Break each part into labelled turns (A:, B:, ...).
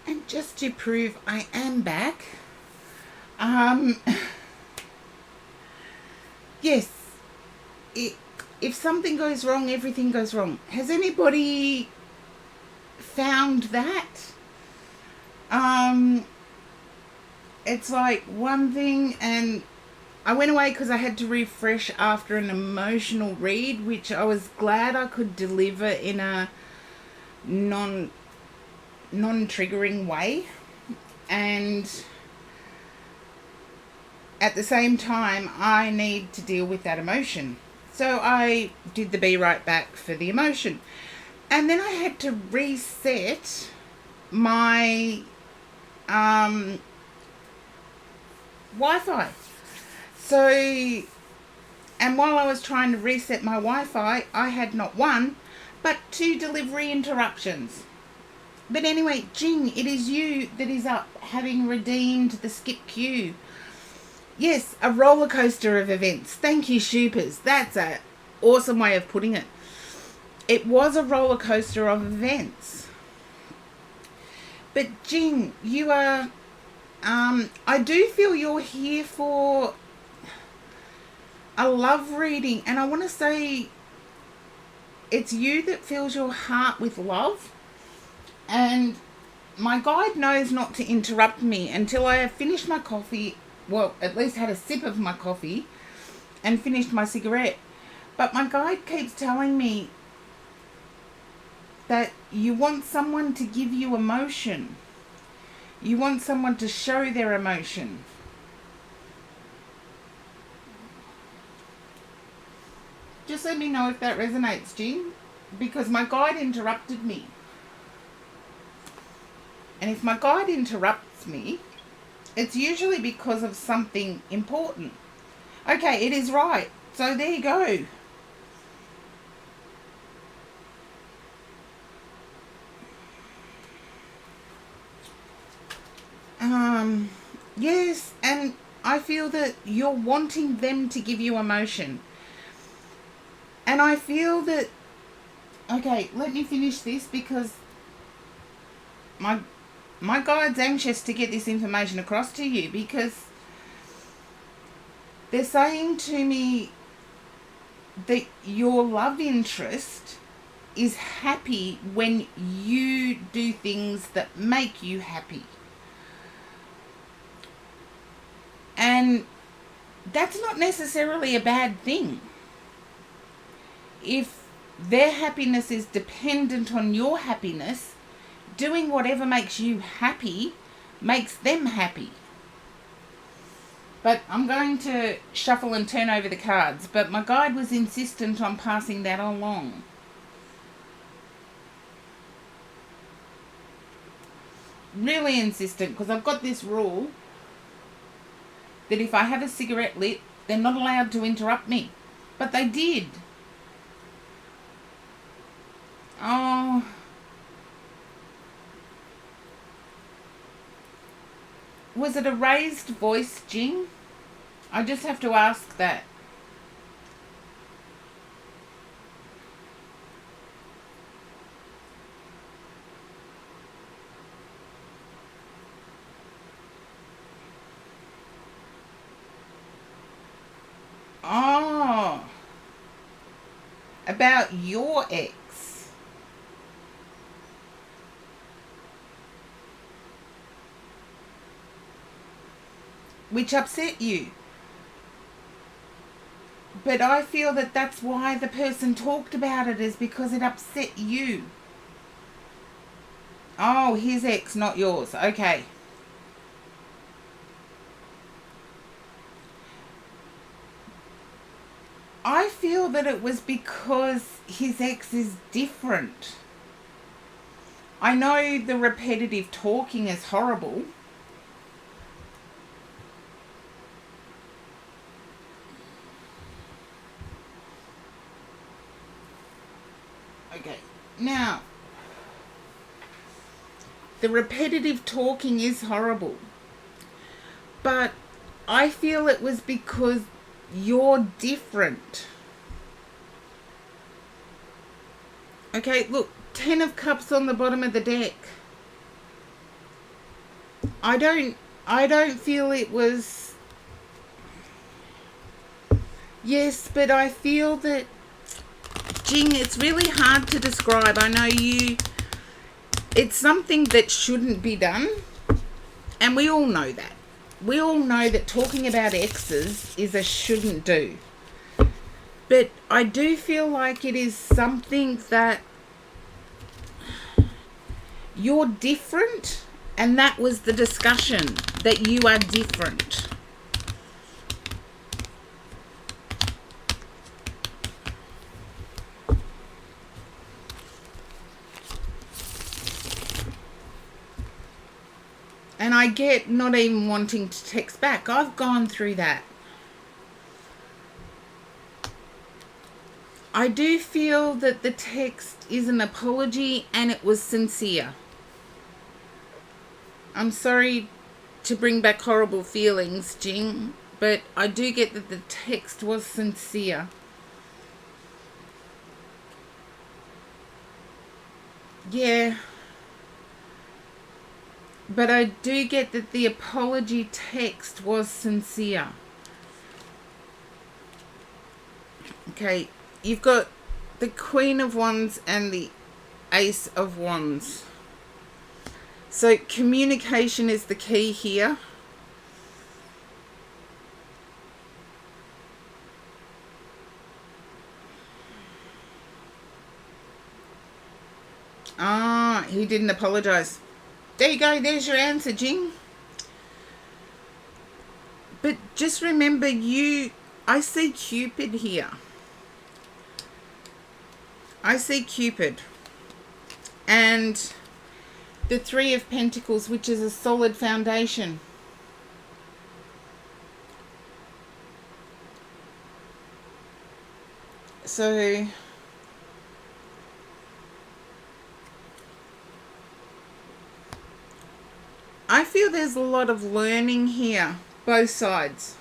A: And just to prove I am back, um, yes, if something goes wrong, everything goes wrong. Has anybody found that? It's like one thing, and I went away because I had to refresh after an emotional read, which I was glad I could deliver in a non-triggering way, and at the same time I need to deal with that emotion. So I did the Be Right Back for the emotion, and then I had to reset my Wi-Fi. So, and while I was trying to reset my Wi-Fi, I had not one but two delivery interruptions. But anyway, Jing, it is you that is up, having redeemed the skip queue. Yes, a roller coaster of events. Thank you, Shoopers. That's an awesome way of putting it. It was a roller coaster of events. But Jing, you are, I do feel you're here for a love reading. And I want to say it's you that fills your heart with love. And my guide knows not to interrupt me until I have finished my coffee, well, at least had a sip of my coffee and finished my cigarette. But my guide keeps telling me that you want someone to give you emotion. You want someone to show their emotion. Just let me know if that resonates, Jing, because my guide interrupted me. And if my guide interrupts me, it's usually because of something important. Okay, it is right. So there you go. Yes, and I feel that you're wanting them to give you emotion. And I feel that, okay, let me finish this because my guide's anxious to get this information across to you, because they're saying to me that your love interest is happy when you do things that make you happy. And that's not necessarily a bad thing. If their happiness is dependent on your happiness, doing whatever makes you happy makes them happy. But I'm going to shuffle and turn over the cards. But my guide was insistent on passing that along. Really insistent, because I've got this rule that if I have a cigarette lit, they're not allowed to interrupt me. But they did. Oh. Was it a raised voice, Jing? I just have to ask that. Oh. About your ex. Which upset you. But I feel that that's why the person talked about it, is because it upset you. Oh, his ex, not yours. Okay. I feel that it was because his ex is different. I know the repetitive talking is horrible. Okay, now, the repetitive talking is horrible. But I feel it was because you're different. Okay, look, 10 of Cups on the bottom of the deck. I don't feel it was... Yes, but I feel that... Jing, it's really hard to describe. I know you... It's something that shouldn't be done. And we all know that. We all know that talking about exes is a shouldn't do. But I do feel like it is something that you're different, and that was the discussion, that you are different. And I get not even wanting to text back. I've gone through that. I do feel that the text is an apology and it was sincere. I'm sorry to bring back horrible feelings, Jing, but I do get that the text was sincere. Yeah. But I do get that the apology text was sincere. Okay, you've got the Queen of Wands and the Ace of Wands. So communication is the key here. Ah, he didn't apologise. There you go, there's your answer, Jing. But just remember, I see Cupid here. I see Cupid. And The Three of Pentacles, which is a solid foundation. So I feel there's a lot of learning here, both sides.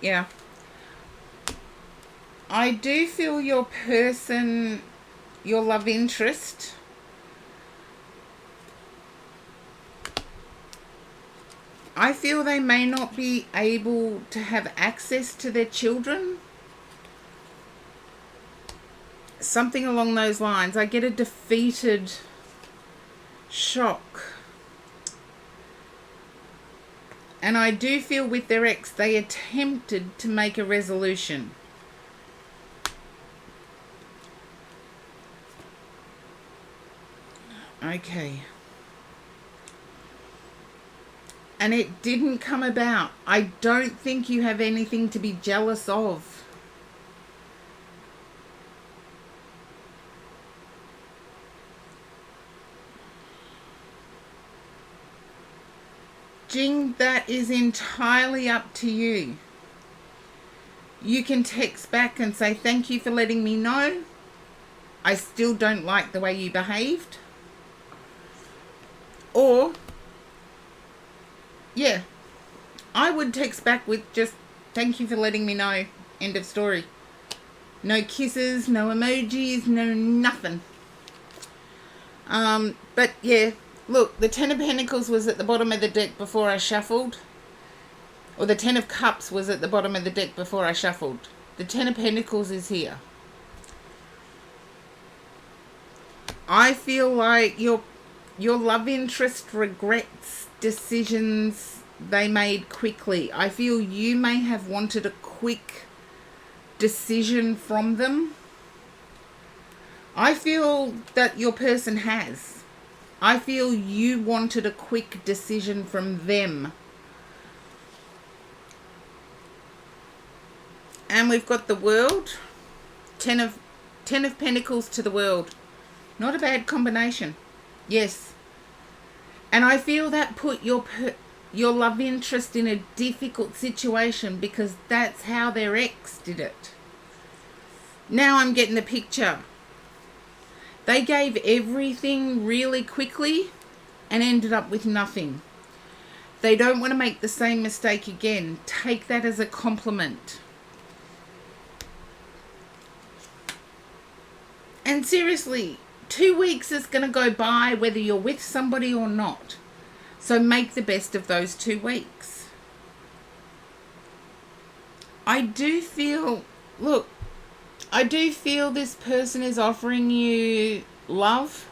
A: Yeah. I do feel your person, your love interest, I feel they may not be able to have access to their children. Something along those lines. I get a defeated shock. And I do feel with their ex, they attempted to make a resolution. Okay. And it didn't come about. I don't think you have anything to be jealous of. Jing, that is entirely up to you. You can text back and say, thank you for letting me know. I still don't like the way you behaved. Or, yeah, I would text back with just, thank you for letting me know. End of story. No kisses, no emojis, no nothing. But yeah, look, the Ten of Pentacles was at the bottom of the deck before I shuffled. Or the Ten of Cups was at the bottom of the deck before I shuffled. The Ten of Pentacles is here. I feel like your love interest regrets decisions they made quickly. I feel you may have wanted a quick decision from them. I feel that your person has. I feel you wanted a quick decision from them. And we've got the World. Ten of Pentacles to the World. Not a bad combination. Yes. And I feel that put your love interest in a difficult situation because that's how their ex did it. Now I'm getting the picture. They gave everything really quickly and ended up with nothing. They don't want to make the same mistake again. Take that as a compliment. And seriously, 2 weeks is going to go by whether you're with somebody or not. So make the best of those 2 weeks. I do feel this person is offering you love,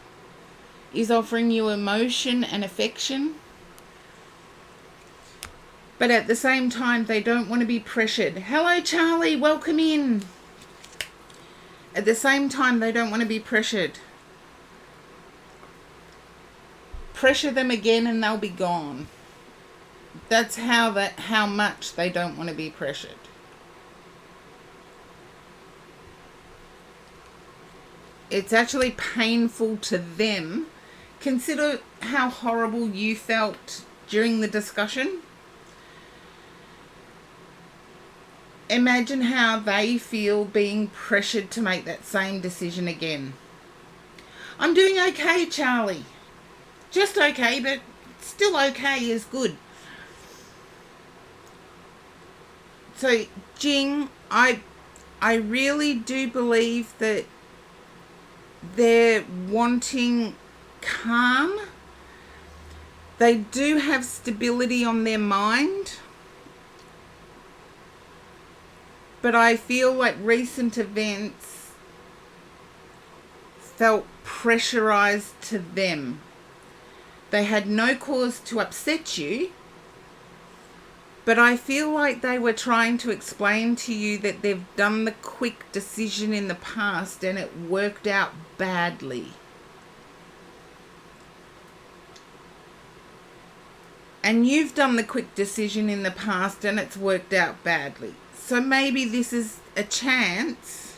A: is offering you emotion and affection. But at the same time, they don't want to be pressured. Hello, Charlie. Welcome in. At the same time, they don't want to be pressured. Pressure them again and they'll be gone. That's how much they don't want to be pressured. It's actually painful to them. Consider how horrible you felt during the discussion. Imagine how they feel being pressured to make that same decision again. I'm doing okay, Charlie. Just okay, but still okay is good. So, Jing, I really do believe that they're wanting calm. They do have stability on their mind. But I feel like recent events felt pressurized to them. They had no cause to upset you, but I feel like they were trying to explain to you that they've done the quick decision in the past and it worked out badly. And you've done the quick decision in the past and it's worked out badly. So maybe this is a chance.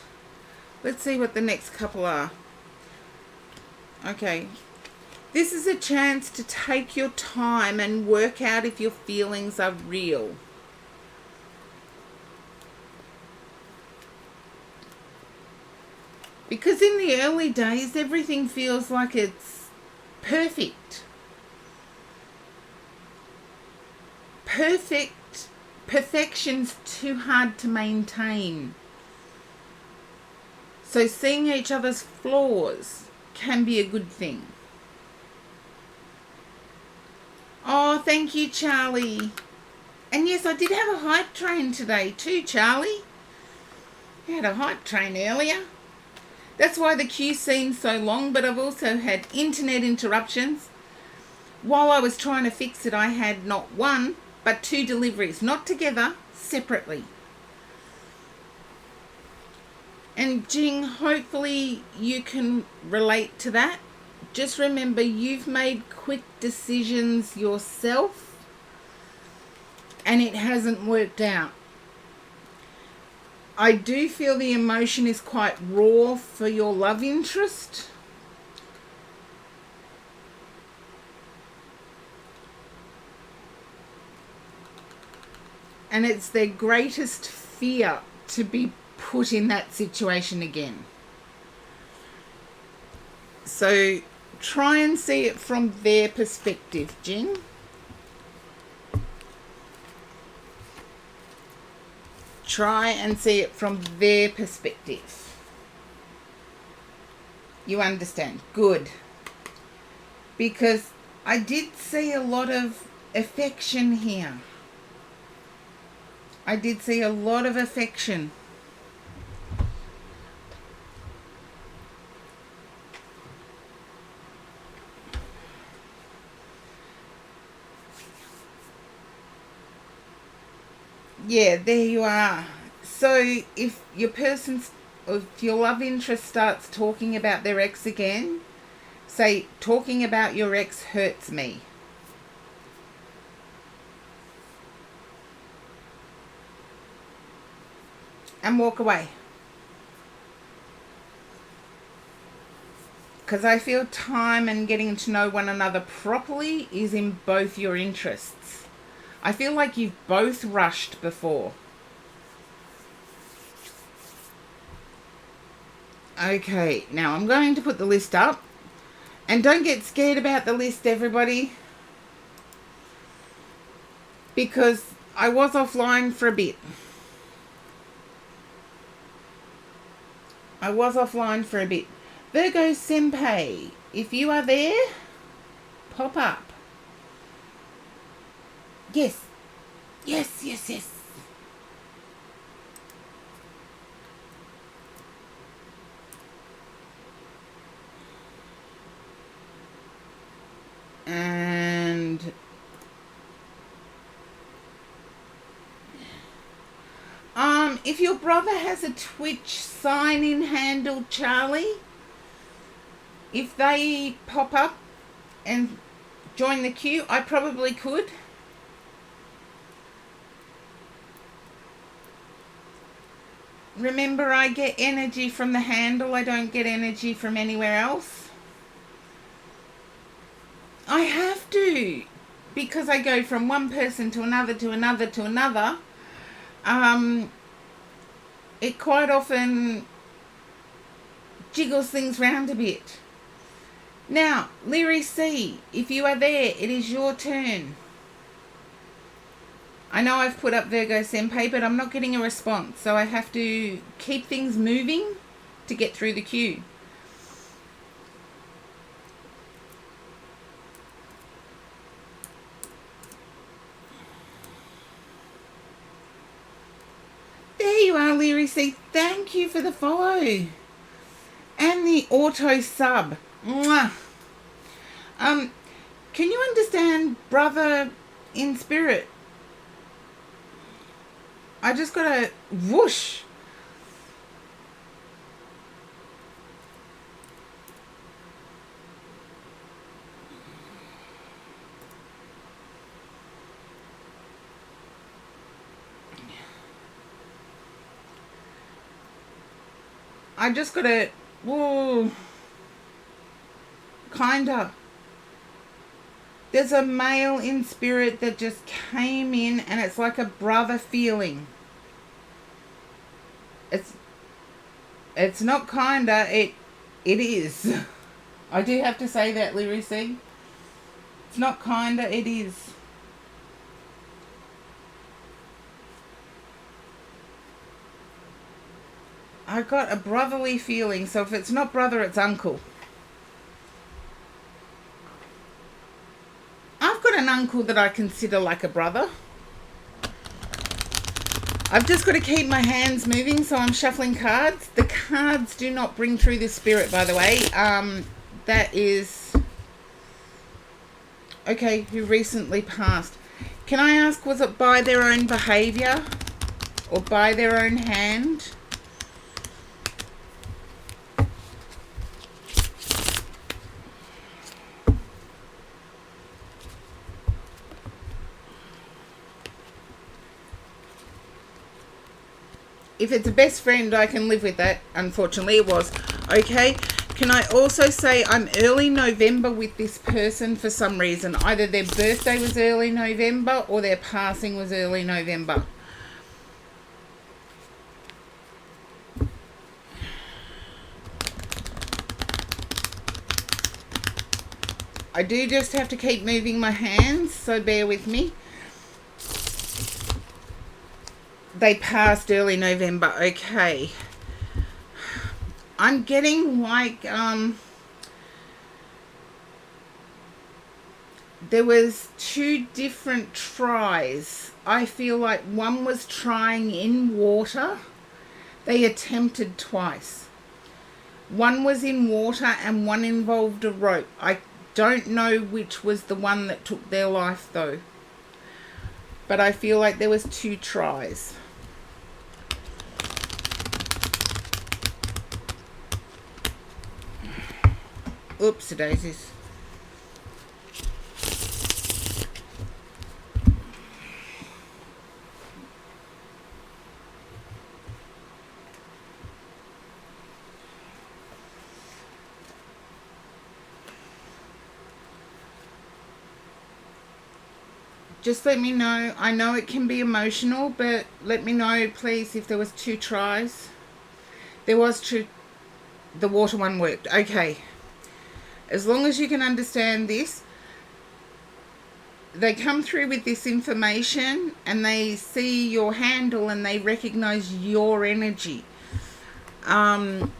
A: Let's see what the next couple are. Okay. This is a chance to take your time and work out if your feelings are real. Because in the early days, everything feels like it's perfect. Perfection's too hard to maintain. So seeing each other's flaws can be a good thing. Oh, thank you, Charlie. And yes, I did have a hype train today too, Charlie. You had a hype train earlier. That's why the queue seems so long, but I've also had internet interruptions. While I was trying to fix it, I had not one, but 2 deliveries, not together, separately. And Jing, hopefully you can relate to that. Just remember, you've made quick decisions yourself, and it hasn't worked out. I do feel the emotion is quite raw for your love interest. And it's their greatest fear to be put in that situation again. So try and see it from their perspective, Jing. Try and see it from their perspective. You understand? Good. Because I did see a lot of affection here. I did see a lot of affection. Yeah, there you are. So if your love interest starts talking about their ex again, say, talking about your ex hurts me. And walk away. Because I feel time and getting to know one another properly is in both your interests. I feel like you've both rushed before. Okay, now I'm going to put the list up. And don't get scared about the list, everybody. Because I was offline for a bit. Virgo Senpai, if you are there, pop up. Yes. And if your brother has a Twitch sign-in handle, Charlie, if they pop up and join the queue, I probably could. Remember, I get energy from the handle. I don't get energy from anywhere else. I have to, because I go from one person to another to another to another. It quite often jiggles things round a bit. Now, Leary C, if you are there, it is your turn. I know I've put up Virgo Senpai, but I'm not getting a response, so I have to keep things moving to get through the queue. There you are, Leary C. Thank you for the follow. And the auto sub. Mwah. Can you understand brother in spirit? I just got a whoosh. I just got a whoa. Kinda. There's a male in spirit that just came in, and it's like a brother feeling. It's not kinda, it is. I do have to say that, Lyricy. It's not kinda, it is. I got a brotherly feeling, so if it's not brother, it's uncle. I've got an uncle that I consider like a brother. I've just got to keep my hands moving, so I'm shuffling cards. The cards do not bring through the spirit, by the way. That is... Okay, who recently passed. Can I ask, was it by their own behaviour? Or by their own hand? If it's a best friend, I can live with that. Unfortunately, it was. Okay. Can I also say I'm early November with this person for some reason? Either their birthday was early November or their passing was early November. I do just have to keep moving my hands, so bear with me. They passed early November. Okay. I'm getting like there was 2 different tries. I feel like one was trying in water. They attempted twice. One was in water and one involved a rope. I don't know which was the one that took their life though. But I feel like there was 2 tries. Oopsie daisies. Just let me know. I know it can be emotional, but let me know, please, if there was 2 tries. There was 2. The water one worked. Okay. As long as you can understand this, they come through with this information and they see your handle and they recognize your energy. And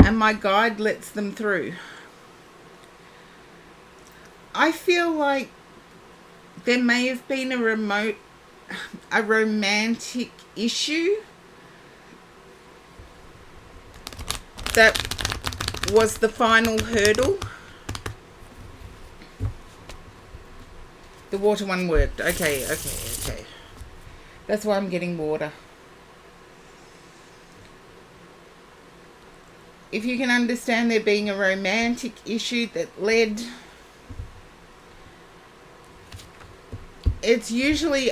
A: my guide lets them through. I feel like there may have been a romantic issue that was the final hurdle. The water one worked. Okay. That's why I'm getting water. If you can understand there being a romantic issue that led... It's usually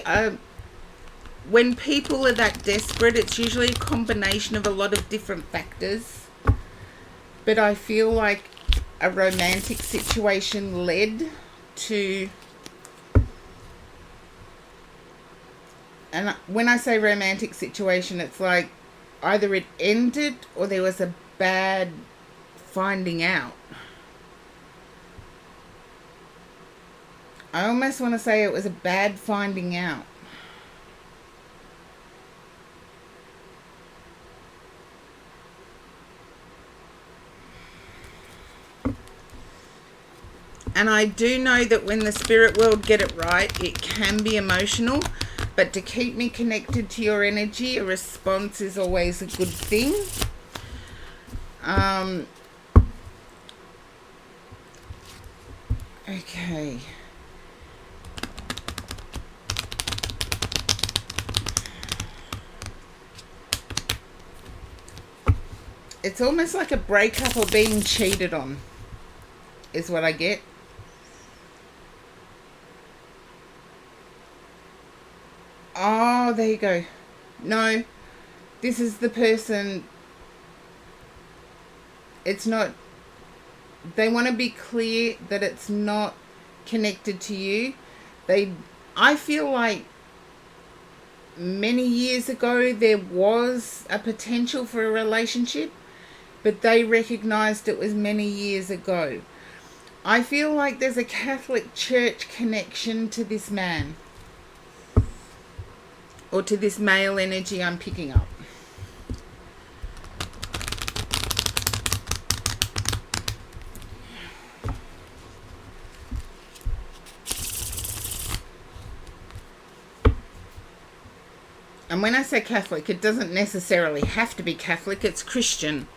A: when people are that desperate, it's usually a combination of a lot of different factors. But I feel like a romantic situation led to... And when I say romantic situation, it's like either it ended or there was a bad finding out. I almost want to say it was a bad finding out. And I do know that when the spirit world get it right, it can be emotional. But to keep me connected to your energy, a response is always a good thing. Okay. It's almost like a breakup or being cheated on, is what I get. Oh, there you go. No, this is the person. It's not They want to be clear that it's not connected to you. I feel like many years ago there was a potential for a relationship, but they recognized it was many years ago. I feel like there's a Catholic Church connection to this man, or to this male energy I'm picking up. And when I say Catholic, it doesn't necessarily have to be Catholic, it's Christian.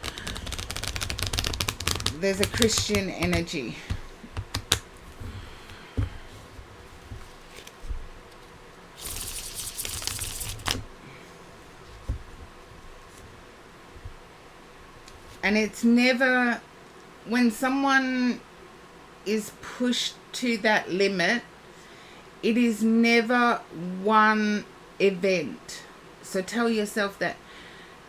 A: There's a Christian energy. And it's never, when someone is pushed to that limit, it is never one event. So tell yourself that.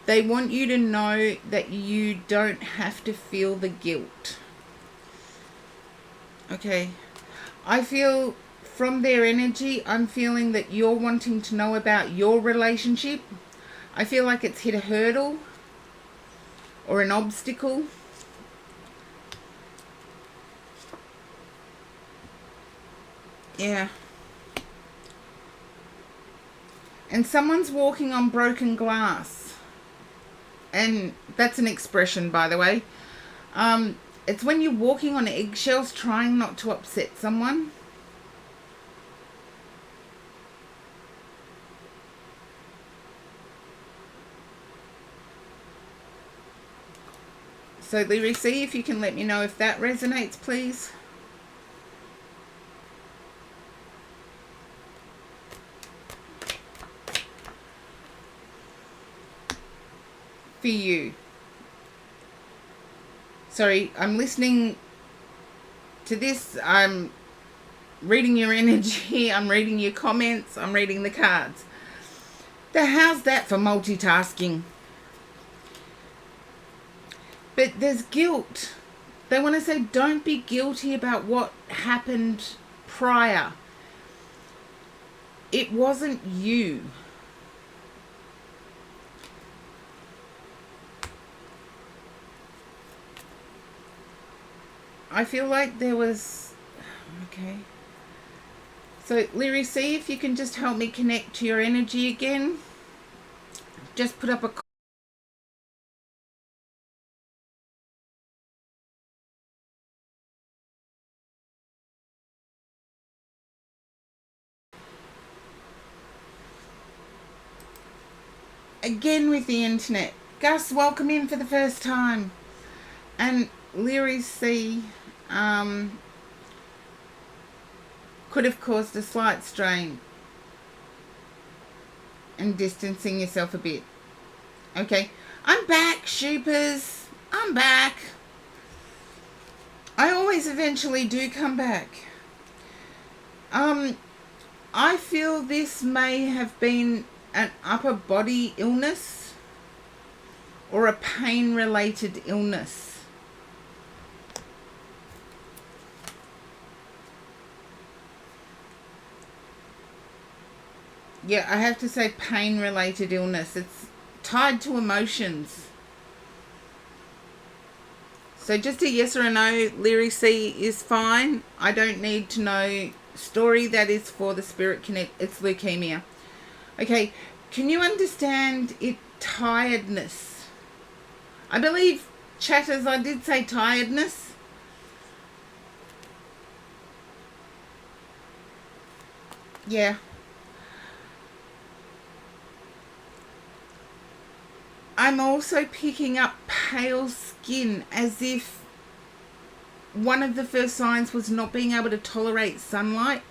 A: They want you to know that you don't have to feel the guilt. Okay. I feel from their energy, I'm feeling that you're wanting to know about your relationship. I feel like it's hit a hurdle or an obstacle. Yeah. And someone's walking on broken glass. And that's an expression, by the way. It's when you're walking on eggshells trying not to upset someone. So, Lyri, see if you can let me know if that resonates, please. For you. Sorry, I'm listening to this. I'm reading your energy. I'm reading your comments. I'm reading the cards. How's that for multitasking? But there's guilt. They want to say, don't be guilty about what happened prior. It wasn't you. I feel like there was... Okay. So, Lyri, see if you can just help me connect to your energy again. Just put up a... Again with the internet. Gus, welcome in for the first time. And Lyri C could have caused a slight strain and distancing yourself a bit. Okay. I'm back, Shoopers. I'm back. I always eventually do come back. I feel this may have been an upper body illness or a pain-related illness. Yeah, I have to say pain-related illness. It's tied to emotions. So just a yes or a no, Lyri C is fine. I don't need to know story. That is for the Spirit Connect. It's leukemia. Okay, can you understand it? Tiredness. I believe, chatters, I did say tiredness. Yeah. I'm also picking up pale skin, as if one of the first signs was not being able to tolerate sunlight.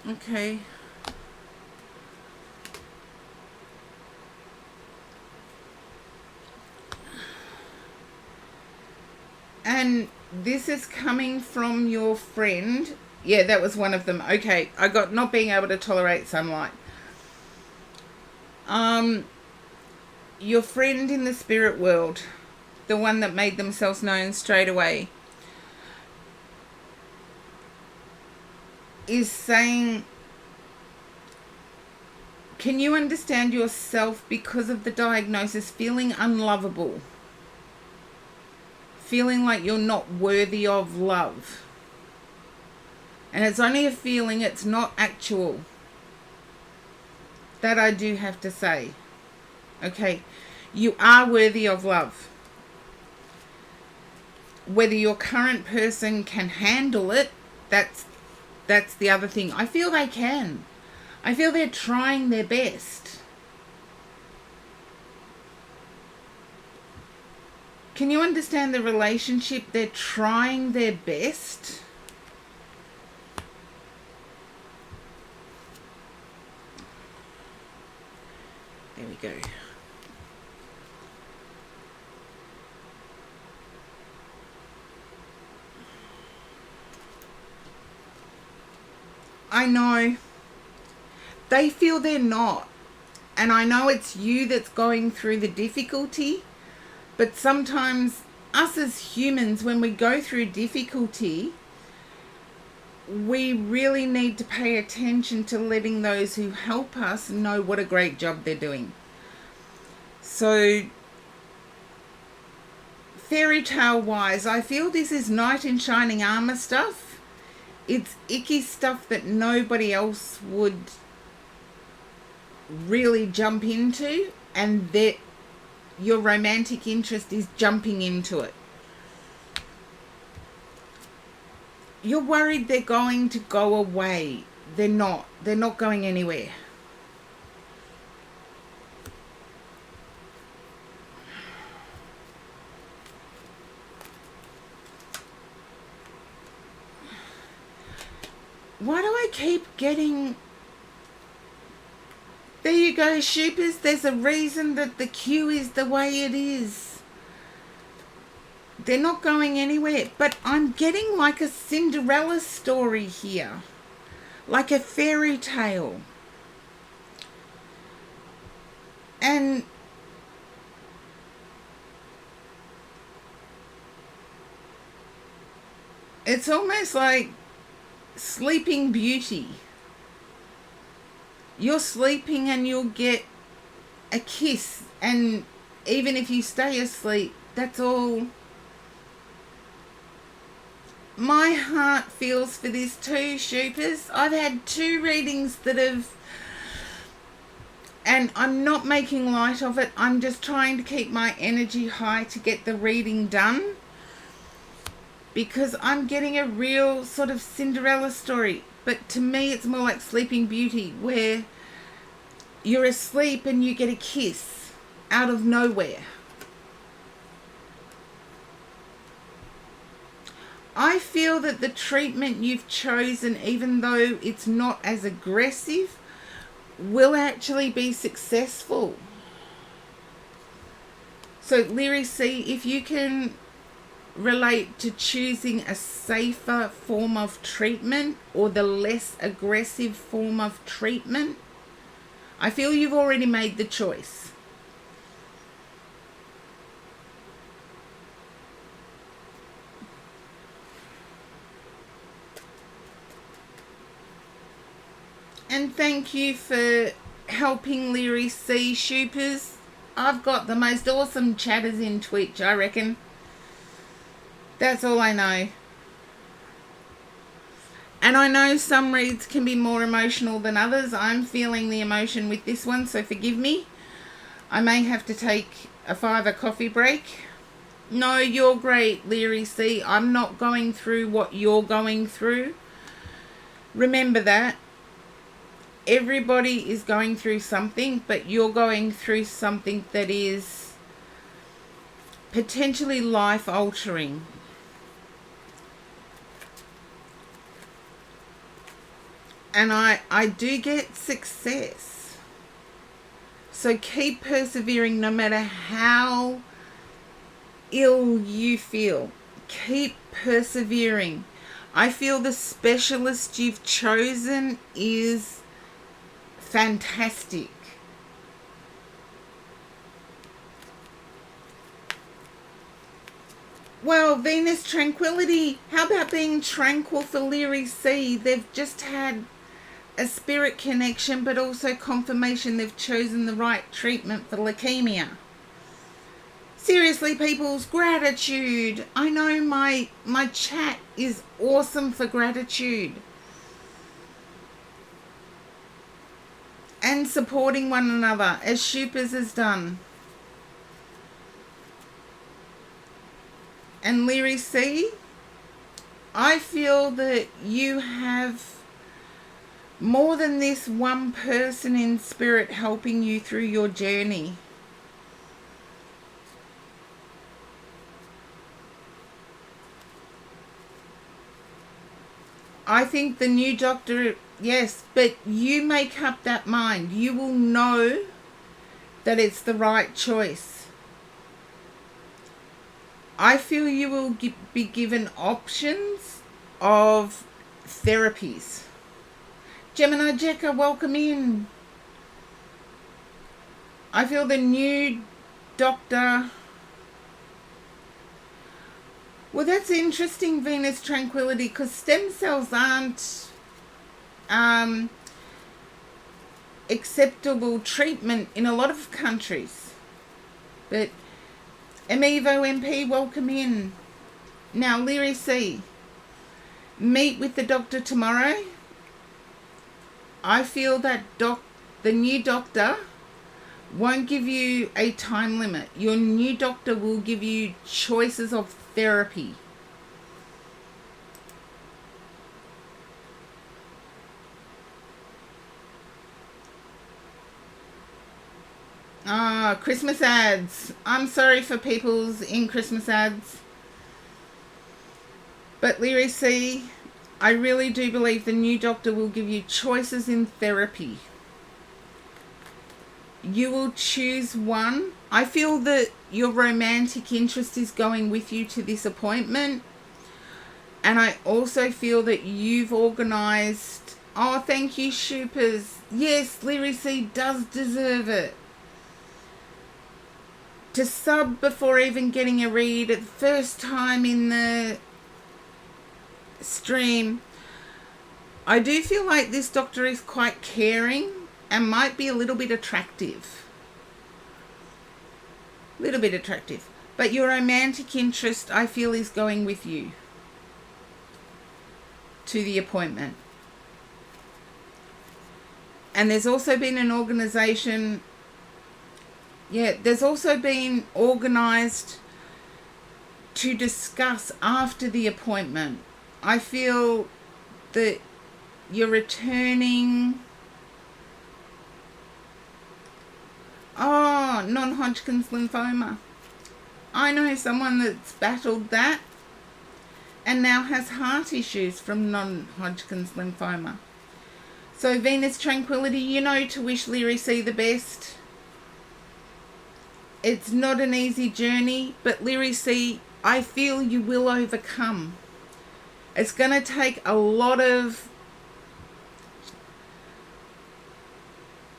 A: Okay. And this is coming from your friend. Yeah, that was one of them. Okay, I got not being able to tolerate sunlight. Your friend in the spirit world, the one that made themselves known straight away, is saying, can you understand yourself because of the diagnosis feeling unlovable? Feeling like you're not worthy of love. And it's only a feeling, it's not actual. That I do have to say. Okay, you are worthy of love. Whether your current person can handle it, that's the other thing. I feel they can. I feel they're trying their best. Can you understand the relationship? They're trying their best. There we go. I know. They feel they're not. And I know it's you that's going through the difficulty. But sometimes us as humans, when we go through difficulty, we really need to pay attention to letting those who help us know what a great job they're doing. So, fairy tale wise, I feel this is knight in shining armor stuff. It's icky stuff that nobody else would really jump into, and that your romantic interest is jumping into it. You're worried they're going to go away. They're not. They're not going anywhere. Why do I keep getting... There you go, Shoopers. There's a reason that the queue is the way it is. They're not going anywhere. But I'm getting like a Cinderella story here. Like a fairy tale. And it's almost like Sleeping Beauty. You're sleeping and you'll get a kiss, and even if you stay asleep, that's all. My heart feels for this too, Shoopers. I've had 2 readings that have, and I'm not making light of it. I'm just trying to keep my energy high to get the reading done, because I'm getting a real sort of Cinderella story. But to me, it's more like Sleeping Beauty, where you're asleep and you get a kiss out of nowhere. I feel that the treatment you've chosen, even though it's not as aggressive, will actually be successful. So, Lyri C, if you can relate to choosing a safer form of treatment or the less aggressive form of treatment, I feel you've already made the choice. And thank you for helping Lyri C, Shoopers. I've got the most awesome chatters in Twitch, I reckon. That's all I know. And I know some reads can be more emotional than others. I'm feeling the emotion with this one, so forgive me. I may have to take a 5 coffee break. No, you're great, Lyri C. I'm not going through what you're going through. Remember that. Everybody is going through something, but you're going through something that is potentially life-altering. And I do get success. So keep persevering no matter how ill you feel. Keep persevering. I feel the specialist you've chosen is fantastic. Well, Venus tranquility. How about being tranquil for Leary C? They've just had a spirit connection, but also confirmation they've chosen the right treatment for leukemia. Seriously, people's gratitude. I know my chat is awesome for gratitude. And supporting one another, as Shupas has done. And Leary C, I feel that you have more than this one person in spirit helping you through your journey. I think the new doctor, yes, but you make up that mind. You will know that it's the right choice. I feel you will be given options of therapies. Gemini Jekka, welcome in. I feel the new doctor. Well, that's interesting, Venus tranquility, because stem cells aren't acceptable treatment in a lot of countries. But Amivo MP, welcome in. Now, Leary C, meet with the doctor tomorrow. I feel that the new doctor won't give you a time limit. Your new doctor will give you choices of therapy. Christmas ads. I'm sorry for people's in Christmas ads. But Leary C, I really do believe the new doctor will give you choices in therapy. You will choose one. I feel that your romantic interest is going with you to this appointment. And I also feel that you've organised... Oh, thank you, Shupas. Yes, Leary C does deserve it. To sub before even getting a read at the first time in the stream. I do feel like this doctor is quite caring and might be a little bit attractive. But your romantic interest, I feel, is going with you to the appointment. And there's also been an organisation... Yeah, there's also been organised to discuss after the appointment. I feel that you're returning... Oh, non-Hodgkin's lymphoma. I know someone that's battled that and now has heart issues from non-Hodgkin's lymphoma. So Venus tranquility, you know to wish Leary C the best. It's not an easy journey, but Leary C, I feel you will overcome. It's going to take a lot of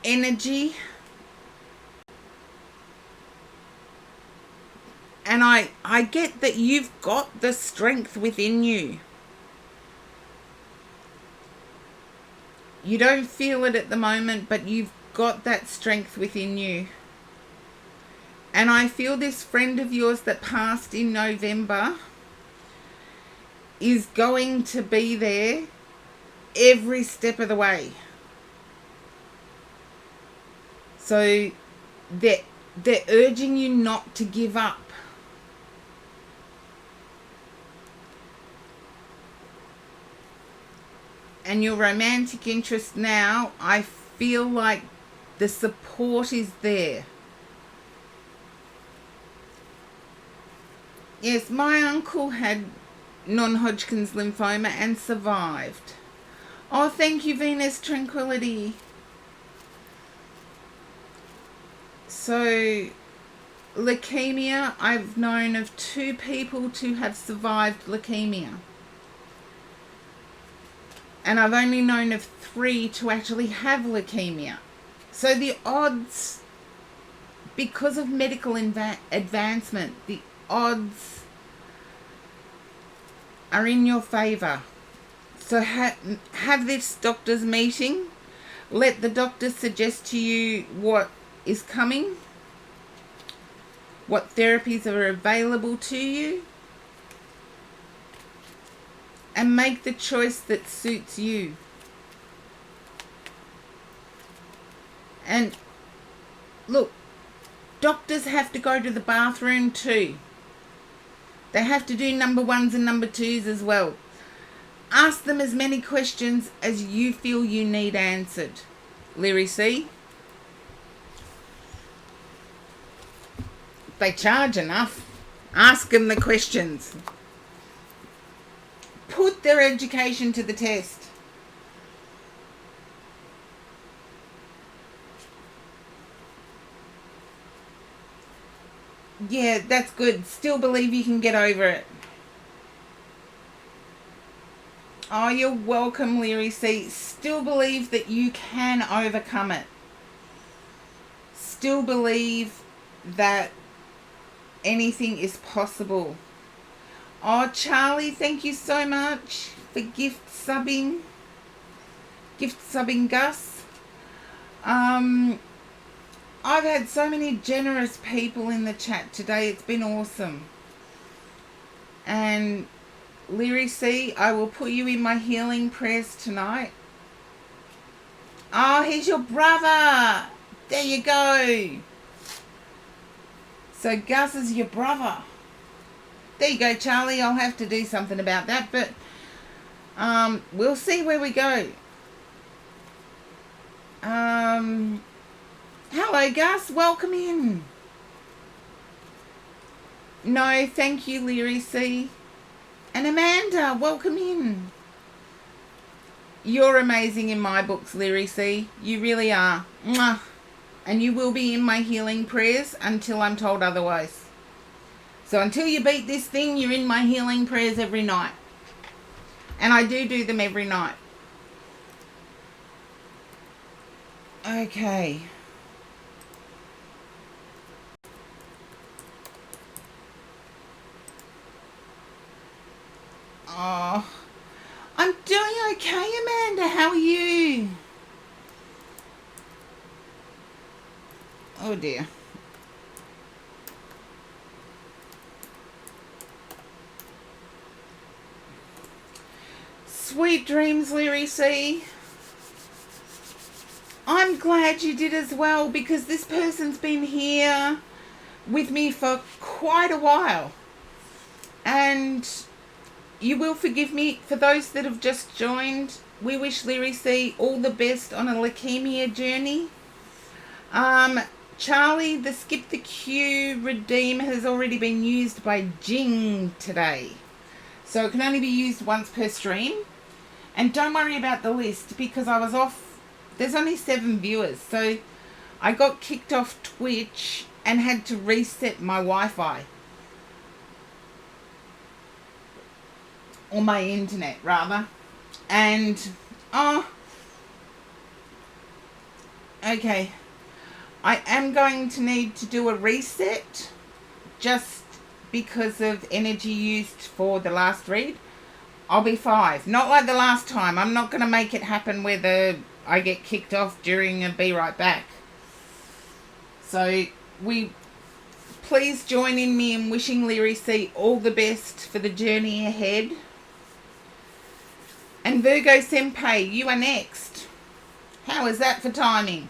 A: energy. And I get that you've got the strength within you. You don't feel it at the moment, but you've got that strength within you. And I feel this friend of yours that passed in November is going to be there every step of the way. So they're urging you not to give up. And your romantic interest now, I feel like the support is there. Yes, my uncle had non-Hodgkin's lymphoma and survived. Oh, thank you, Venus tranquility. So, leukemia, I've known of 2 people to have survived leukemia. And I've only known of 3 to actually have leukemia. So the odds, because of medical advancement, the odds are in your favour. So have this doctor's meeting. Let the doctor suggest to you what is coming, what therapies are available to you, and make the choice that suits you. And look, doctors have to go to the bathroom too. They have to do number ones and number twos as well. Ask them as many questions as you feel you need answered. Leary C. If they charge enough, ask them the questions. Put their education to the test. Yeah, that's good. Still believe you can get over it. Oh, you're welcome, Leary C. Still believe that you can overcome it. Still believe that anything is possible. Oh, Charlie, thank you so much for gift subbing Gus. I've had so many generous people in the chat today. It's been awesome. And Leary C, I will put you in my healing prayers tonight. Oh, he's your brother. There you go. So Gus is your brother. There you go, Charlie. I'll have to do something about that, but we'll see where we go. Hello, Gus. Welcome in. No, thank you, Leary C. And Amanda, welcome in. You're amazing in my books, Leary C. You really are. Mwah. And you will be in my healing prayers until I'm told otherwise. So until you beat this thing, you're in my healing prayers every night. And I do them every night. Okay. Oh, I'm doing okay, Amanda. How are you? Oh dear. Sweet dreams, Leary C. I'm glad you did as well, because this person's been here with me for quite a while. And you will forgive me for those that have just joined. We wish Leary C all the best on a leukemia journey. Charlie, the skip the queue redeem has already been used by Jing today. So it can only be used once per stream. And don't worry about the list, because I was off. There's only 7 viewers. So I got kicked off Twitch and had to reset my Wi-Fi. Or my internet, rather. And, okay. I am going to need to do a reset just because of energy used for the last read. I'll be 5. Not like the last time. I'm not going to make it happen where I get kicked off during a be right back. So, please join in me in wishing Leary C all the best for the journey ahead. And Virgo Senpai, you are next. How is that for timing?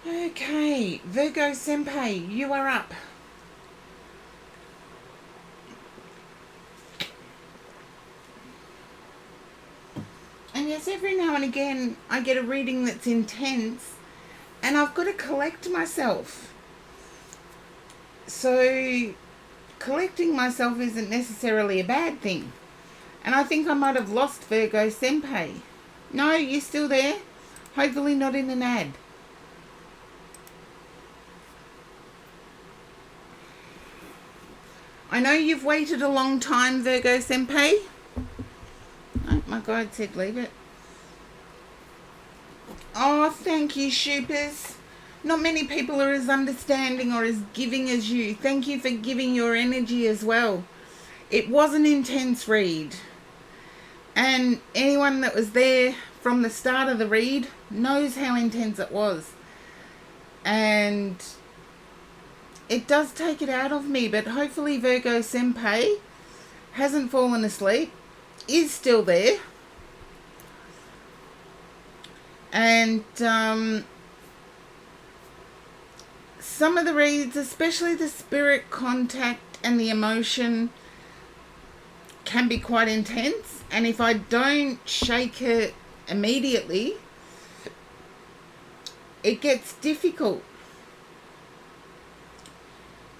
A: Okay, Virgo Senpai, you are up. And yes, every now and again I get a reading that's intense and I've got to collect myself. So collecting myself isn't necessarily a bad thing. And I think I might have lost Virgo Senpai. No, you're still there? Hopefully not in an ad. I know you've waited a long time, Virgo Senpai. Oh, my guide said leave it. Oh, thank you, Shoopers. Not many people are as understanding or as giving as you. Thank you for giving your energy as well. It was an intense read. And anyone that was there from the start of the read knows how intense it was. And it does take it out of me, but hopefully Virgo Senpai hasn't fallen asleep, is still there. And some of the reads, especially the spirit contact and the emotion, can be quite intense. And if I don't shake it immediately, it gets difficult.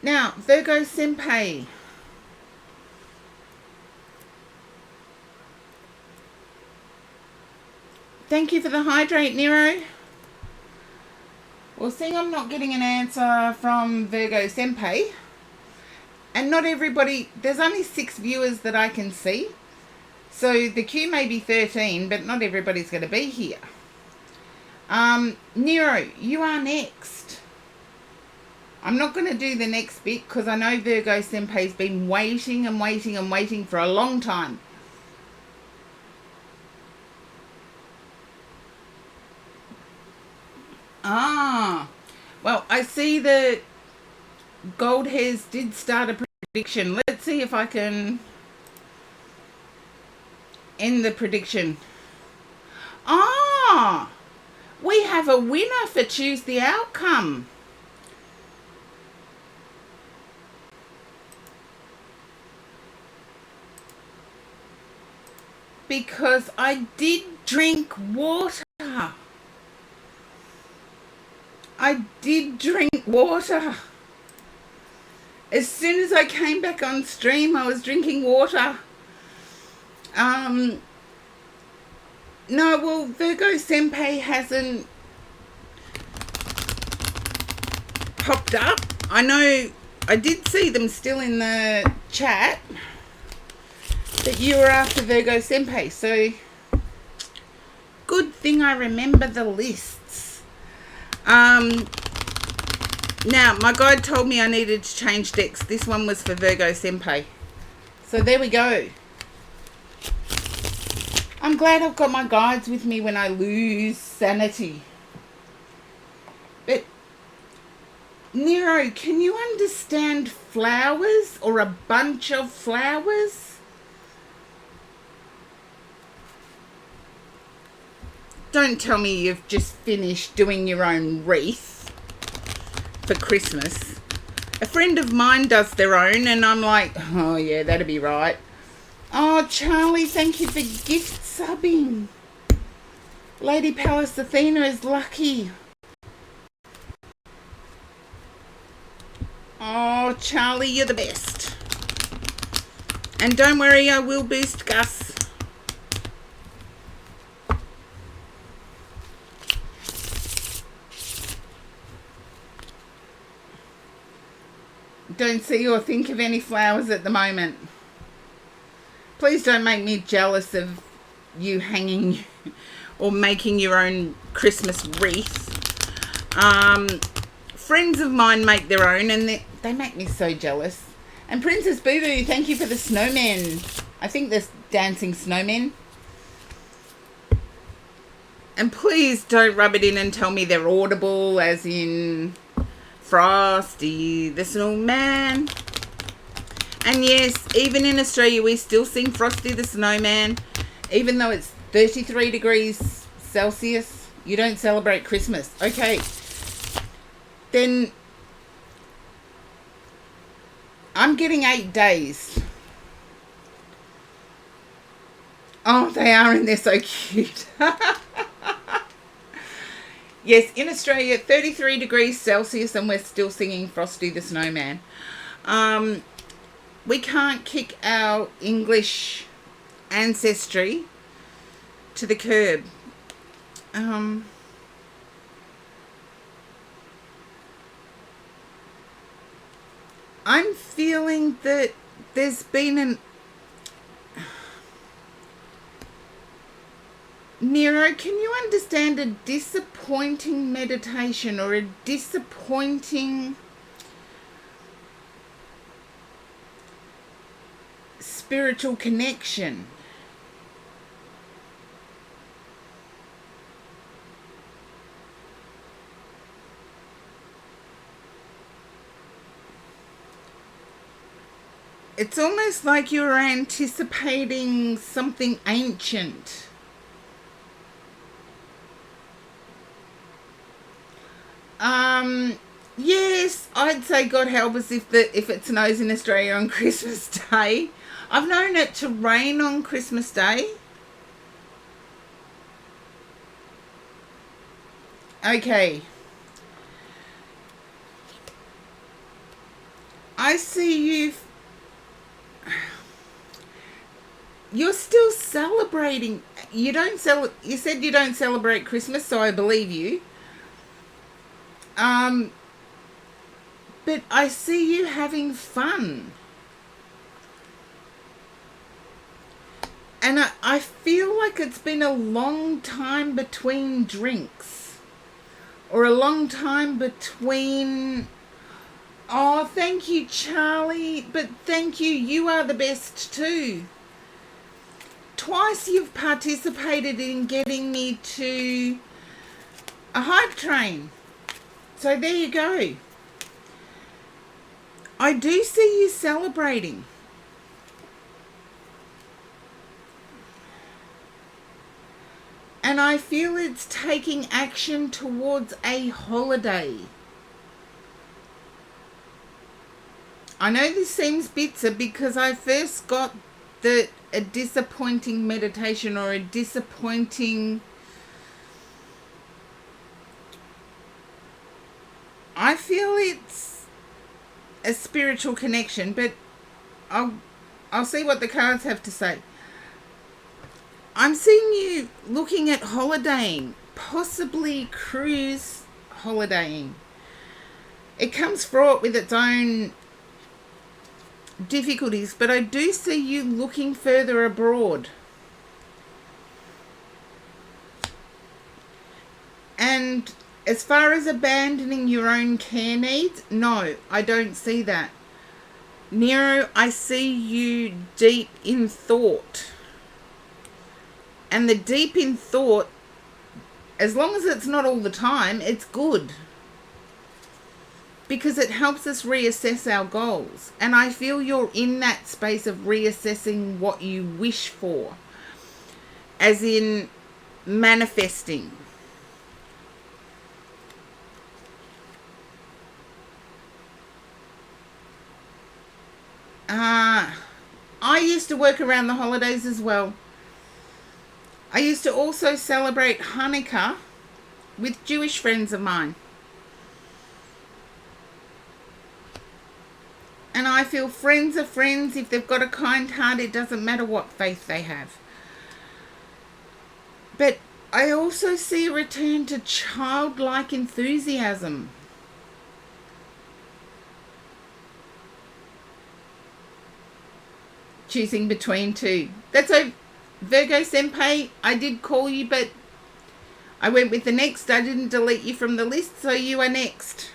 A: Now, Virgo Senpai. Thank you for the hydrate, Nero. Well, seeing I'm not getting an answer from Virgo Senpai, and not everybody, there's only 6 viewers that I can see. So the queue may be 13, but not everybody's going to be here. Nero, you are next. I'm not going to do the next bit because I know Virgo Senpai's been waiting and waiting and waiting for a long time. Well, I see that Gold Hairs did start a prediction. Let's see if I can end the prediction. We have a winner for Choose the Outcome. because I did drink water. I did drink water. As soon as I came back on stream, I was drinking water. No, well, Virgo Senpai hasn't popped up. I know I did see them still in the chat, but you were after Virgo Senpai, so good thing I remember the lists. Now, my guide told me I needed to change decks. This one was for Virgo Senpai. So there we go. I'm glad I've got my guides with me when I lose sanity. But, Nero, can you understand flowers or a bunch of flowers? Don't tell me you've just finished doing your own wreath for Christmas. A friend of mine does their own and I'm like, oh yeah, that'd be right. Oh, Charlie, thank you for gift subbing. Lady Palace Athena is lucky. Oh, Charlie, you're the best. And don't worry, I will boost Gus. Don't see or think of any flowers at the moment. Please don't make me jealous of you hanging or making your own Christmas wreath. Friends of mine make their own and they make me so jealous. And Princess Boo Boo, thank you for the snowmen. I think there's dancing snowmen. And please don't rub it in and tell me they're audible, as in Frosty the Snowman. And yes, even in Australia, we still sing Frosty the Snowman. Even though it's 33 degrees Celsius, you don't celebrate Christmas. Okay. Then I'm getting 8 days. Oh, they are and they're so cute. Yes, in Australia, 33 degrees Celsius and we're still singing Frosty the Snowman. We can't kick our English ancestry to the curb. I'm feeling that there's been an... Nero, can you understand a disappointing meditation or a disappointing spiritual connection? It's almost like you're anticipating something ancient. Yes, I'd say God help us if it snows in Australia on Christmas Day. I've known it to rain on Christmas Day. Okay. I see you. You're still celebrating. You said you don't celebrate Christmas, so I believe you. But I see you having fun. And I feel like it's been a long time between drinks. Or a long time between... Oh, thank you, Charlie. But thank you. You are the best too. Twice you've participated in getting me to a hype train. So there you go. I do see you celebrating. And I feel it's taking action towards a holiday. I know this seems bitter because I first got that a disappointing meditation or a disappointing... I feel it's a spiritual connection, but I'll see what the cards have to say. I'm seeing you looking at holidaying, possibly cruise holidaying. It comes fraught with its own difficulties, but I do see you looking further abroad. And as far as abandoning your own care needs, no, I don't see that. Nero, I see you deep in thought. And the deep in thought, as long as it's not all the time, it's good. Because it helps us reassess our goals. And I feel you're in that space of reassessing what you wish for. As in manifesting. I used to work around the holidays as well. I used to also celebrate Hanukkah with Jewish friends of mine. And I feel friends are friends. If they've got a kind heart, it doesn't matter what faith they have. But I also see a return to childlike enthusiasm. Choosing between two. That's a Virgo Senpai. I did call you, but I went with the next. I didn't delete you from the list, so you are next.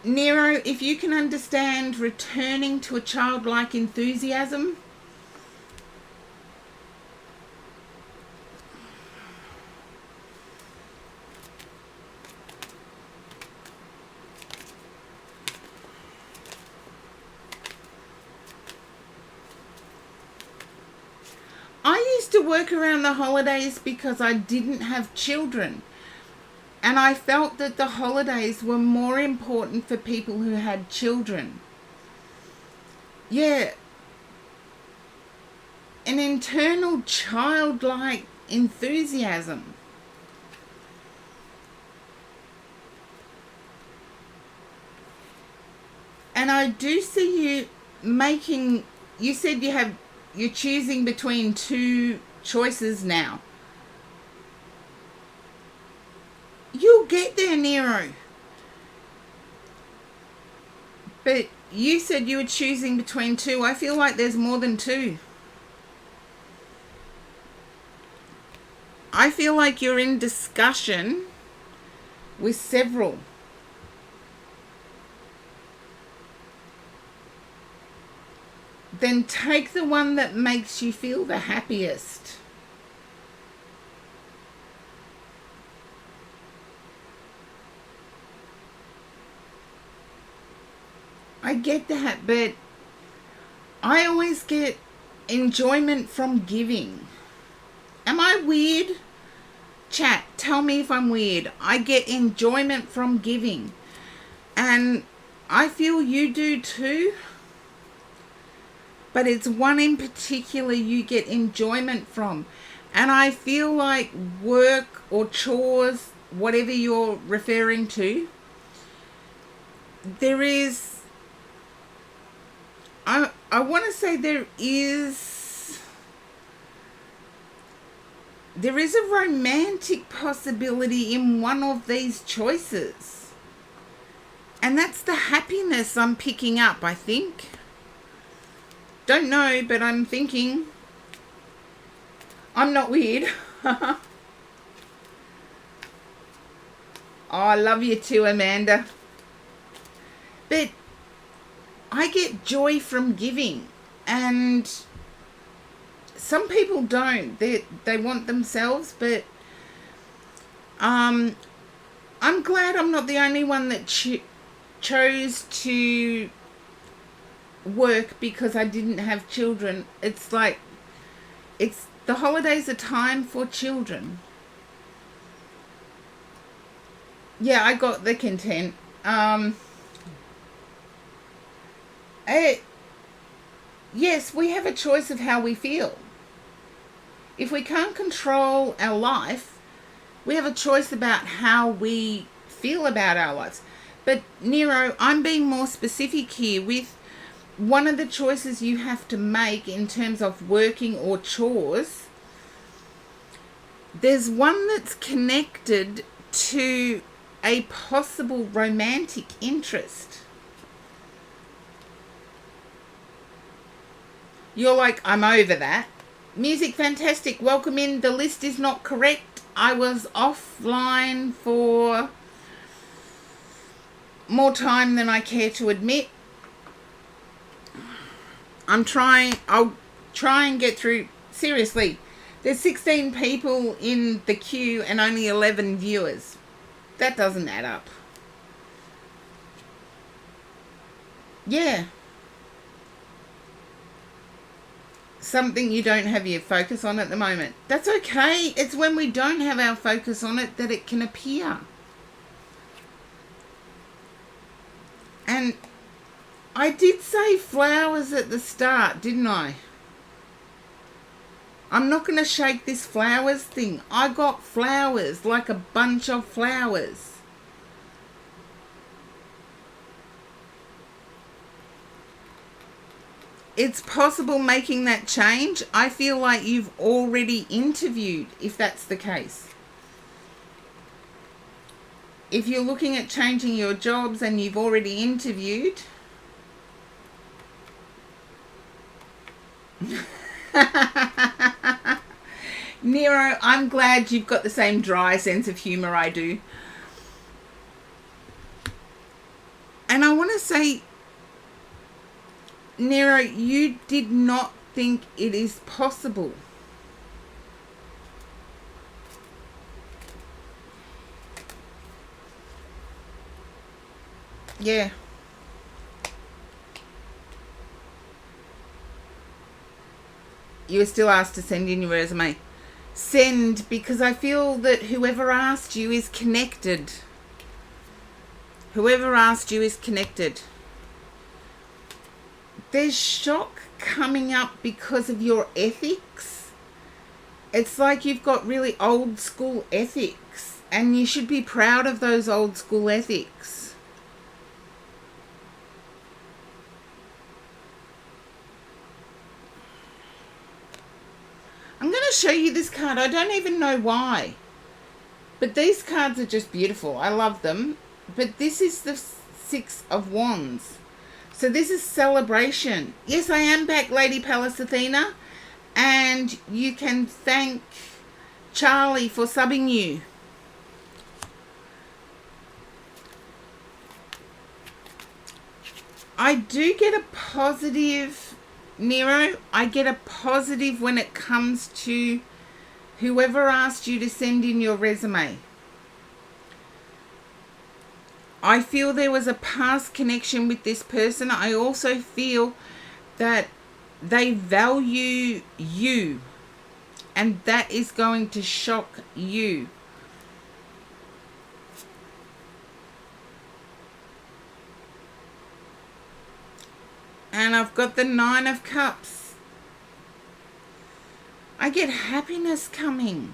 A: Nero, if you can understand returning to a childlike enthusiasm, I used to work around the holidays because I didn't have children. And I felt that the holidays were more important for people who had children. Yeah. An internal childlike enthusiasm. And I do see you making... You said you're choosing between two choices now. You'll get there, Nero. But you said you were choosing between two. I feel like there's more than two. I feel like you're in discussion with several. Then take the one that makes you feel the happiest. I get that, but I always get enjoyment from giving. Am I weird? Chat, tell me if I'm weird. I get enjoyment from giving. And I feel you do too. But it's one in particular you get enjoyment from. And I feel like work or chores, whatever you're referring to, there is... I want to say there is a romantic possibility in one of these choices. And that's the happiness I'm picking up, I think. Don't know, but I'm thinking. I'm not weird. Oh, I love you too, Amanda. But I get joy from giving, and some people don't. They want themselves, but I'm glad I'm not the only one that chose to work because I didn't have children. It's like the holidays are time for children. Yeah, I got the content. Eh, yes, we have a choice of how we feel. If we can't control our life, we have a choice about how we feel about our lives. But Nero, I'm being more specific here with one of the choices you have to make in terms of working or chores. There's one that's connected to a possible romantic interest. You're like, I'm over that. Music Fantastic, welcome in. The list is not correct. I was offline for more time than I care to admit. I'll try and get through. Seriously, there's 16 people in the queue and only 11 viewers. That doesn't add up. Yeah. Something you don't have your focus on at the moment. That's okay. It's when we don't have our focus on it that it can appear. And I did say flowers at the start, didn't I? I'm not going to shake this flowers thing. I got flowers, like a bunch of flowers. It's possible making that change. I feel like you've already interviewed, if that's the case. If you're looking at changing your jobs and you've already interviewed... Nero, I'm glad you've got the same dry sense of humour I do. And I want to say, Nero, you did not think it is possible. Yeah. You were still asked to send in your resume. Send, because I feel that whoever asked you is connected. Whoever asked you is connected. There's shock coming up because of your ethics. It's like you've got really old school ethics, and you should be proud of those old school ethics. I'm going to show you this card. I don't even know why. But these cards are just beautiful. I love them. But this is the Six of Wands. So this is celebration. Yes, I am back, Lady Pallas Athena. And you can thank Charlie for subbing you. I do get a positive, Nero. I get a positive when it comes to whoever asked you to send in your resume. I feel there was a past connection with this person. I also feel that they value you, and that is going to shock you. And I've got the Nine of Cups. I get happiness coming.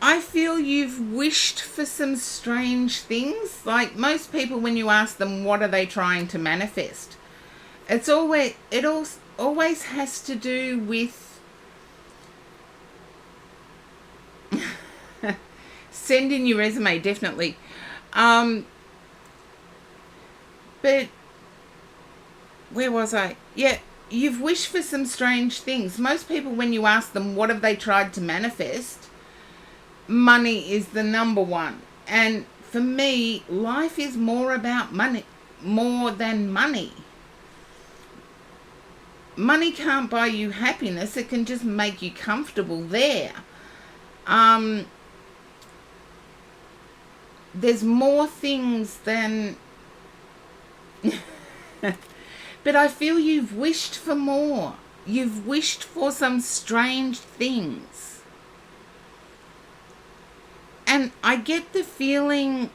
A: I feel you've wished for some strange things. Like most people, when you ask them what are they trying to manifest, it always has to do with send in your resume, definitely. But where was I? Yeah, you've wished for some strange things. Most people, when you ask them what have they tried to manifest, money is the number one. And for me, life is more about money, more than money. Money can't buy you happiness. It can just make you comfortable there. There's more things than... But I feel you've wished for more. You've wished for some strange things. And I get the feeling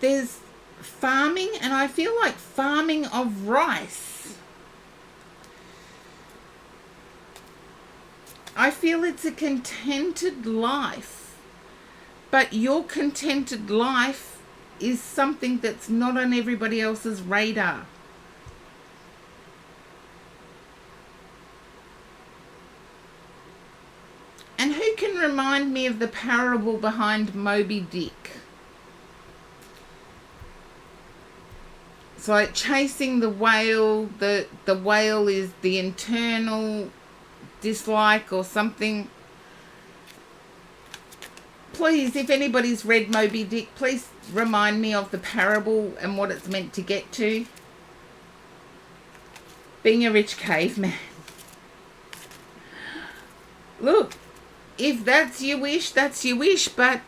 A: There's farming, and I feel like farming of rice. I feel it's a contented life, but your contented life is something that's not on everybody else's radar. And who can remind me of the parable behind Moby Dick? It's like chasing the whale. The whale is the internal dislike or something. Please, if anybody's read Moby Dick, please remind me of the parable and what it's meant to get to. Being a rich caveman. Look, if that's your wish, that's your wish, but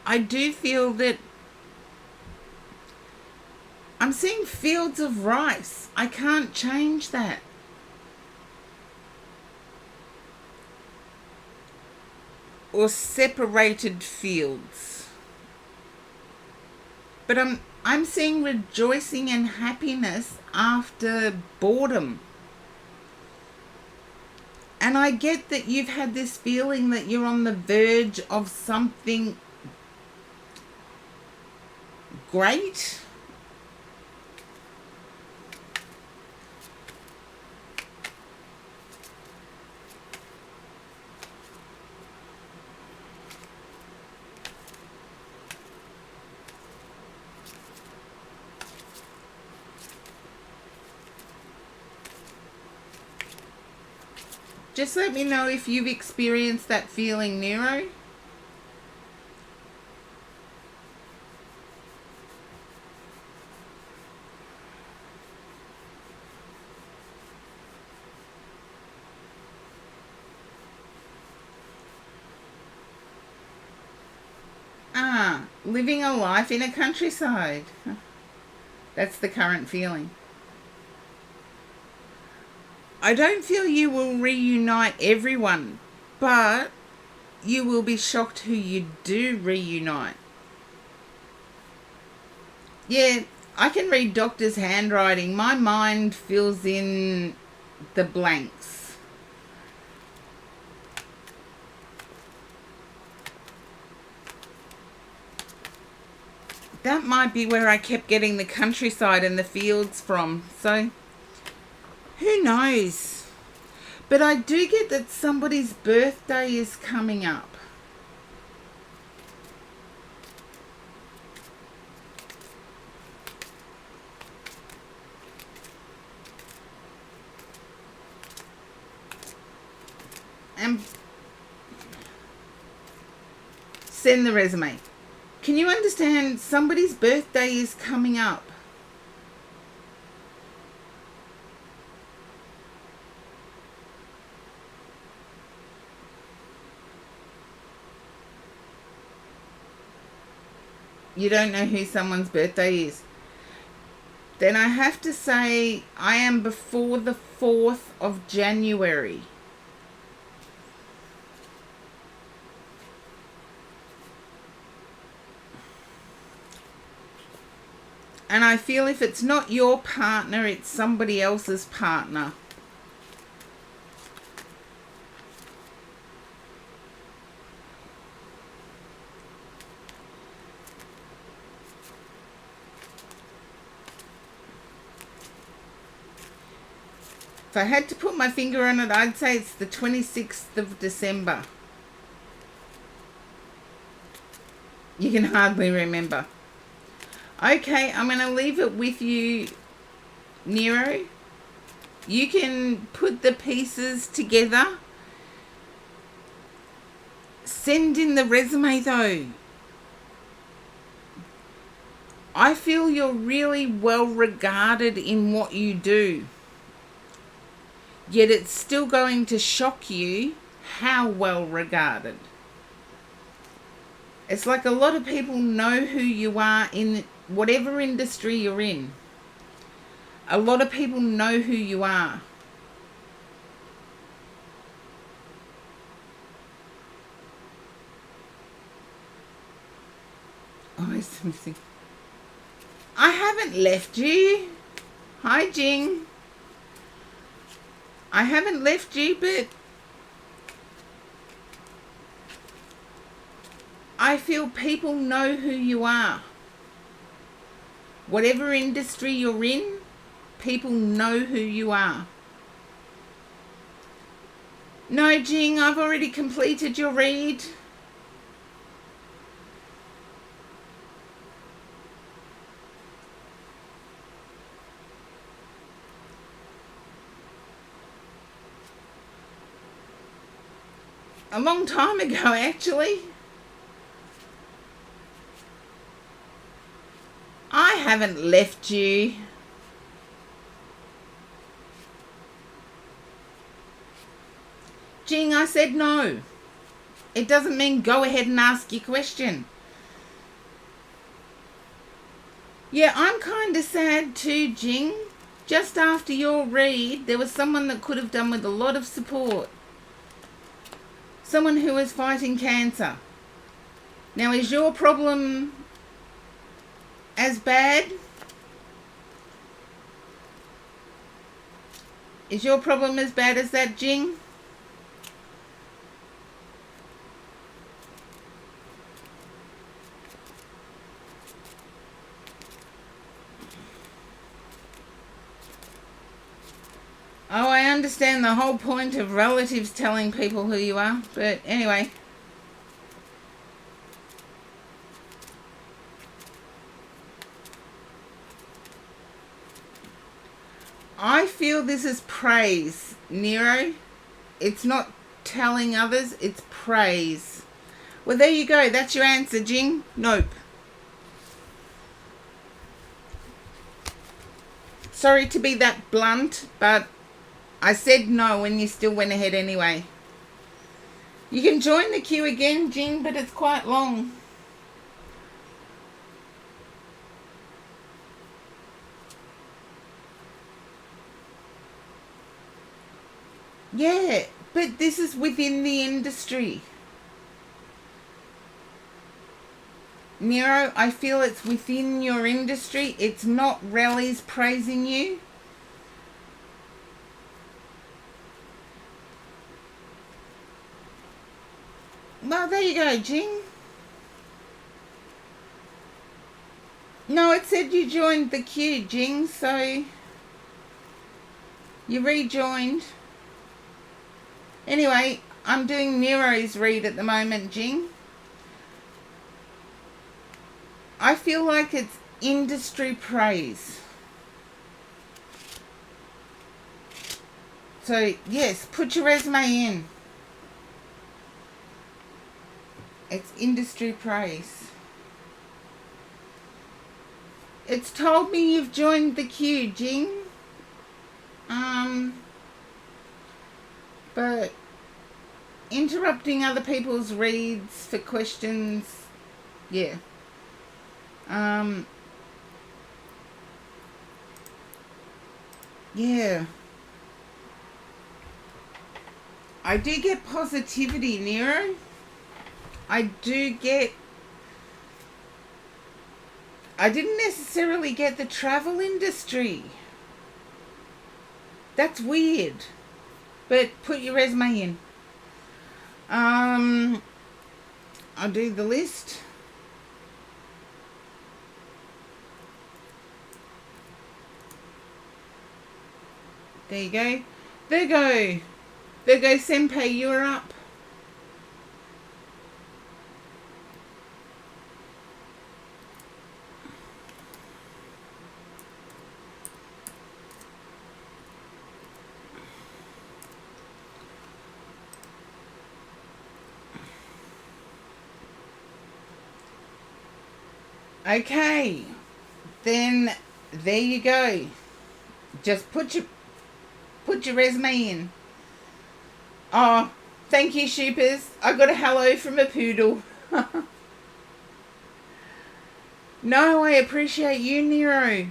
A: I do feel that I'm seeing fields of rice. I can't change that. Or separated fields. But I'm seeing rejoicing and happiness after boredom. And I get that you've had this feeling that you're on the verge of something great. Just let me know if you've experienced that feeling, Nero. Living a life in a countryside. That's the current feeling. I don't feel you will reunite everyone, but you will be shocked who you do reunite. Yeah, I can read Doctor's handwriting. My mind fills in the blanks. That might be where I kept getting the countryside and the fields from. So, who knows? But I do get that somebody's birthday is coming up. And send the resume. Can you understand? Somebody's birthday is coming up. You don't know who someone's birthday is. Then I have to say I am before the 4th of January. And I feel if it's not your partner, it's somebody else's partner. If I had to put my finger on it, I'd say it's the 26th of December. You can hardly remember. Okay, I'm going to leave it with you, Nero. You can put the pieces together. Send in the resume though. I feel you're really well regarded in what you do. Yet it's still going to shock you how well regarded. It's like a lot of people know who you are in whatever industry you're in. A lot of people know who you are. Oh, it's missing. I haven't left you. Hi, Jing. I haven't left you, but I feel people know who you are. Whatever industry you're in, people know who you are. No, Jing, I've already completed your read. A long time ago, actually. I haven't left you. Jing, I said no. It doesn't mean go ahead and ask your question. Yeah, I'm kind of sad too, Jing. Just after your read, there was someone that could have done with a lot of support. Someone who is fighting cancer. Now, is your problem as bad? Is your problem as bad as that, Jing? Oh, I understand the whole point of relatives telling people who you are, but anyway. I feel this is praise, Nero. It's not telling others, it's praise. Well, there you go. That's your answer, Jing. Nope. Sorry to be that blunt, but I said no and you still went ahead anyway. You can join the queue again, Jing, but it's quite long. Yeah, but this is within the industry. Nero, I feel it's within your industry. It's not rallies praising you. Well, there you go, Jing. No, it said you joined the queue, Jing, so you rejoined. Anyway, I'm doing Nero's read at the moment, Jing. I feel like it's industry praise. So, yes, put your resume in. It's industry praise. It's told me you've joined the queue, Jing. But interrupting other people's reads for questions, yeah. Yeah. I do get positivity, Nero. I didn't necessarily get the travel industry. That's weird. But put your resume in. I'll do the list. There you go. There you go. There you go, Senpai, you're up. Okay, then there you go. Just put your resume in. Oh, thank you, Shoopers. I got a hello from a poodle. No, I appreciate you, Nero.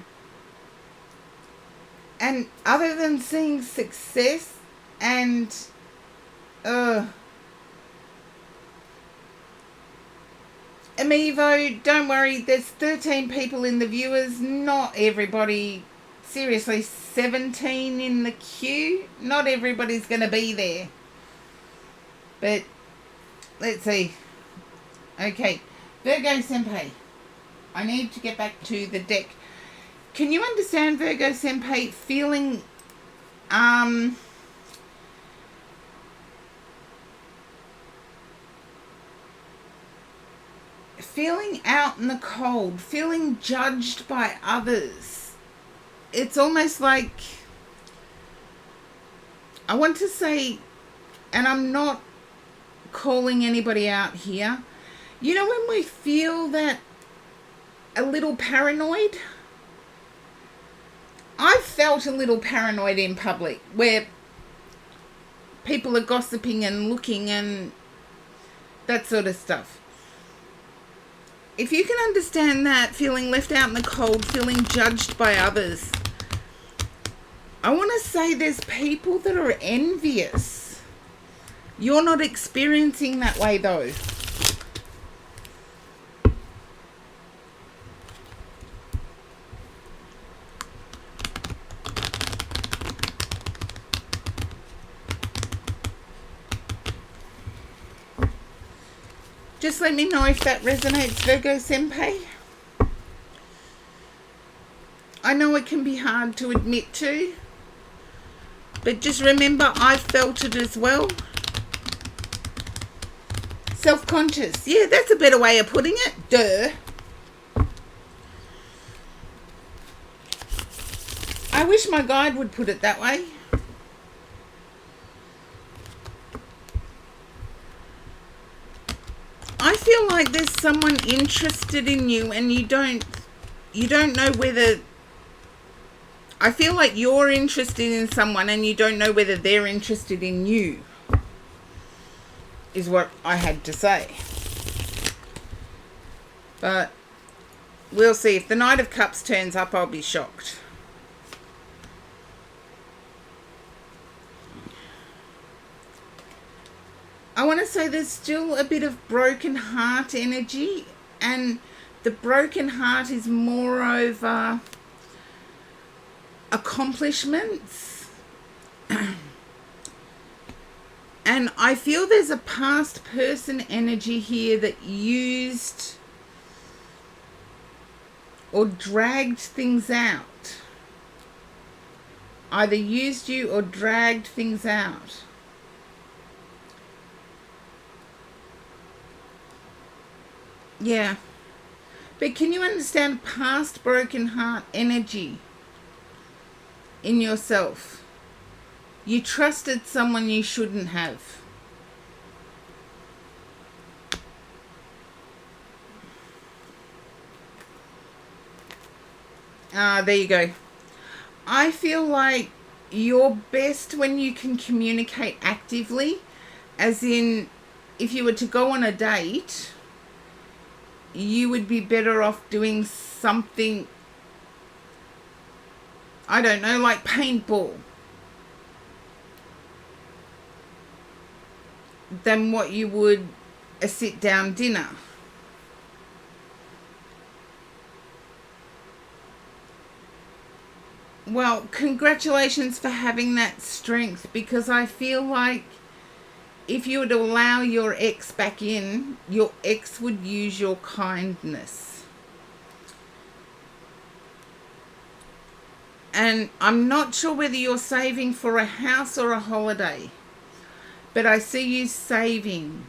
A: And other than seeing success and Amiivo, don't worry, there's 13 people in the viewers, not everybody, seriously, 17 in the queue, not everybody's going to be there. But, let's see. Okay, Virgo Senpai, I need to get back to the deck. Can you understand, Virgo Senpai, feeling, feeling out in the cold, feeling judged by others? It's almost like, I want to say, and I'm not calling anybody out here, you know when we feel that a little paranoid? I've felt a little paranoid in public where people are gossiping and looking and that sort of stuff. If you can understand that, feeling left out in the cold, feeling judged by others, I want to say there's people that are envious. You're not experiencing that way though. Just let me know if that resonates, Virgo Senpai. I know it can be hard to admit to, but just remember I've felt it as well. Self-conscious. Yeah, that's a better way of putting it. Duh. I wish my guide would put it that way. I feel like there's someone interested in you and you don't know whether, I feel like you're interested in someone and you don't know whether they're interested in you, is what I had to say. But we'll see. If the Knight of Cups turns up, I'll be shocked. I want to say there's still a bit of broken heart energy, and the broken heart is more over accomplishments. And I feel there's a past person energy here that used or dragged things out. Either used you or dragged things out. Yeah. But can you understand past broken heart energy in yourself? You trusted someone you shouldn't have. There you go. I feel like you're best when you can communicate actively, as in if you were to go on a date, you would be better off doing something, I don't know, like paintball, than what you would a sit-down dinner. Well, congratulations for having that strength, because I feel like if you were to allow your ex back in, your ex would use your kindness. And I'm not sure whether you're saving for a house or a holiday, but I see you saving.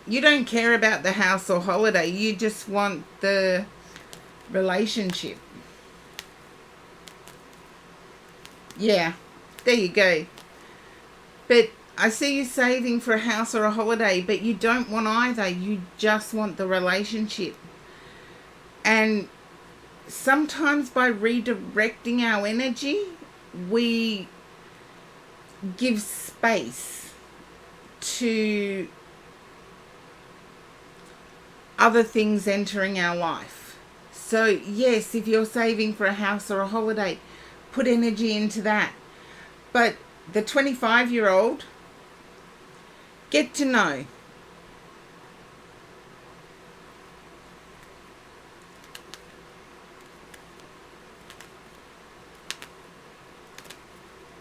A: You don't care about the house or holiday, you just want the relationship. Yeah, there you go. But I see you saving for a house or a holiday, but you don't want either. You just want the relationship. And sometimes by redirecting our energy, we give space to other things entering our life. So yes, if you're saving for a house or a holiday, put energy into that. But the 25-year-old, Get to know.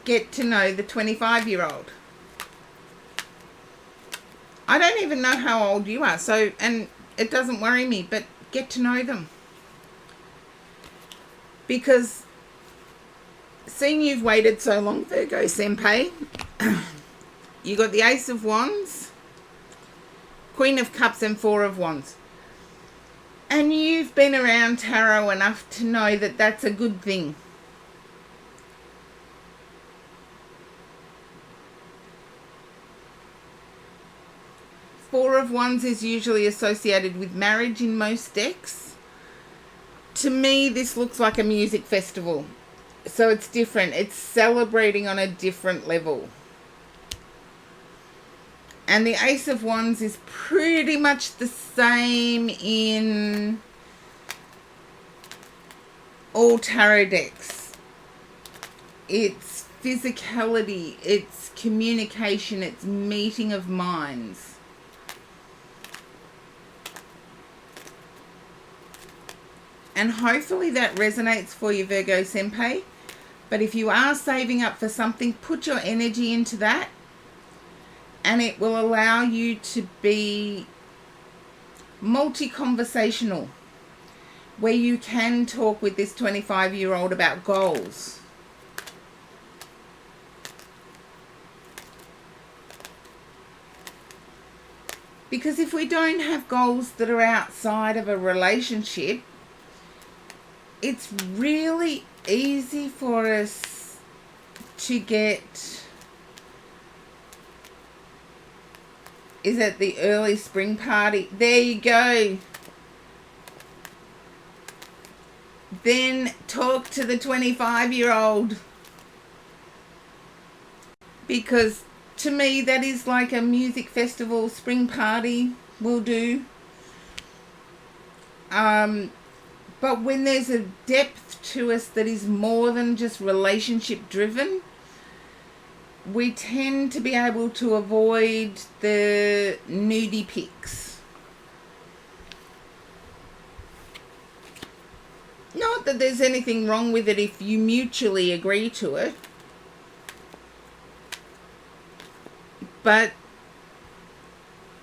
A: Get to know the 25-year-old. I don't even know how old you are, so, and it doesn't worry me, but get to know them. Because seeing you've waited so long, Virgo Senpai, you got the Ace of Wands, Queen of Cups and Four of Wands. And you've been around tarot enough to know that that's a good thing. Four of Wands is usually associated with marriage in most decks. To me, this looks like a music festival. So it's different. It's celebrating on a different level. And the Ace of Wands is pretty much the same in all tarot decks. It's physicality, it's communication, it's meeting of minds. And hopefully that resonates for you, Virgo Senpai. But if you are saving up for something, put your energy into that. And it will allow you to be multi-conversational, where you can talk with this 25-year-old about goals. Because if we don't have goals that are outside of a relationship, it's really easy for us to get, is it the early spring party? There you go. Then talk to the 25-year-old. Because to me, that is like a music festival, spring party will do. But when there's a depth to us that is more than just relationship driven, we tend to be able to avoid the nudie pics. Not that there's anything wrong with it if you mutually agree to it. But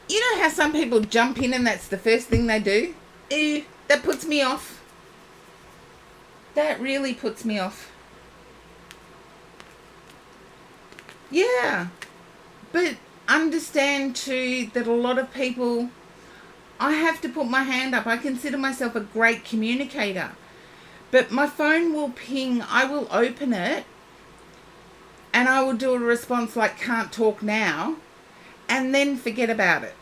A: you know how some people jump in and that's the first thing they do? Ew, that puts me off. That really puts me off. Yeah. But understand too that a lot of people, I have to put my hand up. I consider myself a great communicator. But my phone will ping, I will open it, and I will do a response like can't talk now, and then forget about it.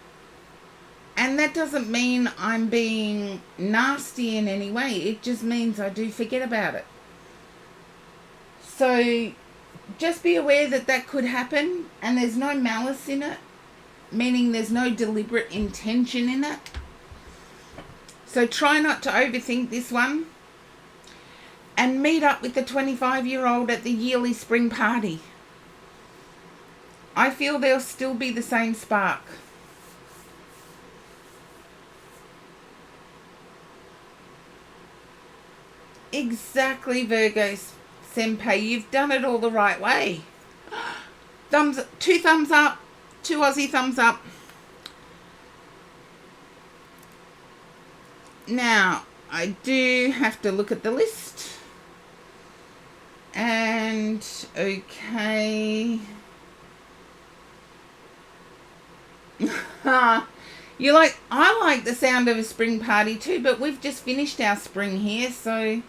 A: And that doesn't mean I'm being nasty in any way. It just means I do forget about it. So just be aware that that could happen, and there's no malice in it, meaning there's no deliberate intention in it. So try not to overthink this one. And meet up with the 25-year-old at the yearly spring party. I feel there'll still be the same spark. Exactly, Virgo Senpai. You've done it all the right way. Two thumbs up. Two Aussie thumbs up. Now, I do have to look at the list. And, okay. I like the sound of a spring party too, but we've just finished our spring here, so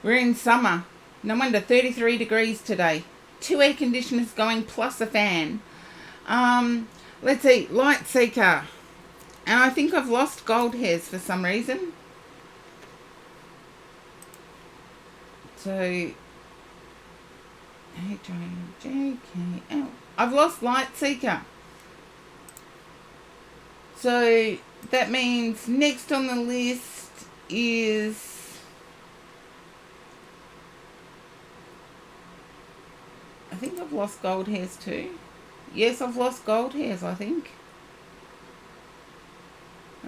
A: we're in summer. No wonder 33 degrees today. 2 air conditioners going plus a fan. Let's see, Light Seeker. And I think I've lost gold hairs for some reason. So, H-I-J-K-L. I've lost Light Seeker. So that means next on the list is, I think I've lost gold hairs too. Yes, I've lost gold hairs, I think.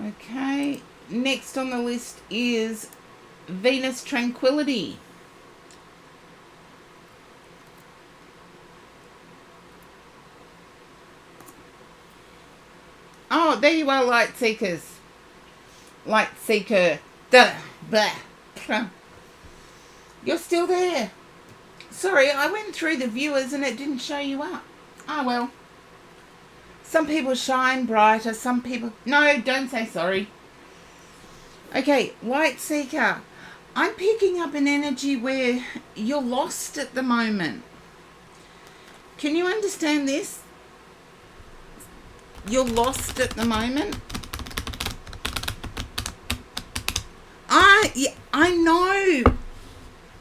A: Okay. Next on the list is Venus Tranquility. Oh, there you are, Light Seekers. Light Seeker. Duh. Blah. You're still there. Sorry, I went through the viewers and it didn't show you up. Oh, well. Some people shine brighter, some people... No, don't say sorry. Okay, Light Seeker. I'm picking up an energy where you're lost at the moment. Can you understand this? You're lost at the moment. I know.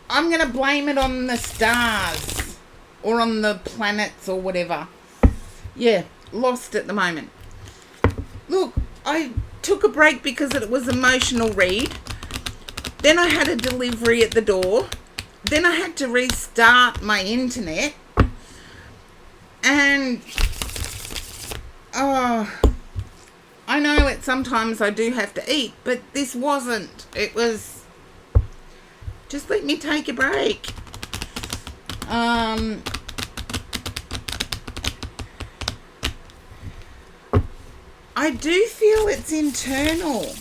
A: I'm going to blame it on the stars or on the planets or whatever. Yeah, lost at the moment. Look, I took a break because it was emotional read. Then I had a delivery at the door. Then I had to restart my internet. And I know that sometimes I do have to eat, but this wasn't. It was just let me take a break. I do feel it's internal.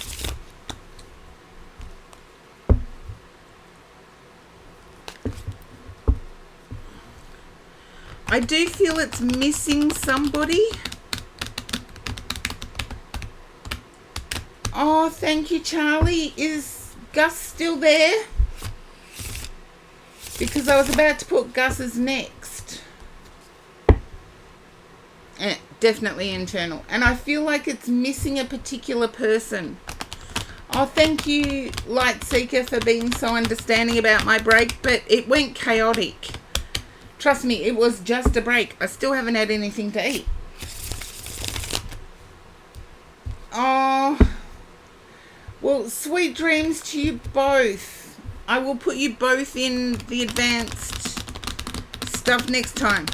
A: I do feel it's missing somebody. Oh, thank you, Charlie. Is Gus still there? Because I was about to put Gus's next. Definitely internal. And I feel like it's missing a particular person. Oh, thank you, Light Seeker, for being so understanding about my break, but it went chaotic. Trust me, it was just a break. I still haven't had anything to eat. Oh, well, sweet dreams to you both. I will put you both in the advanced stuff next time.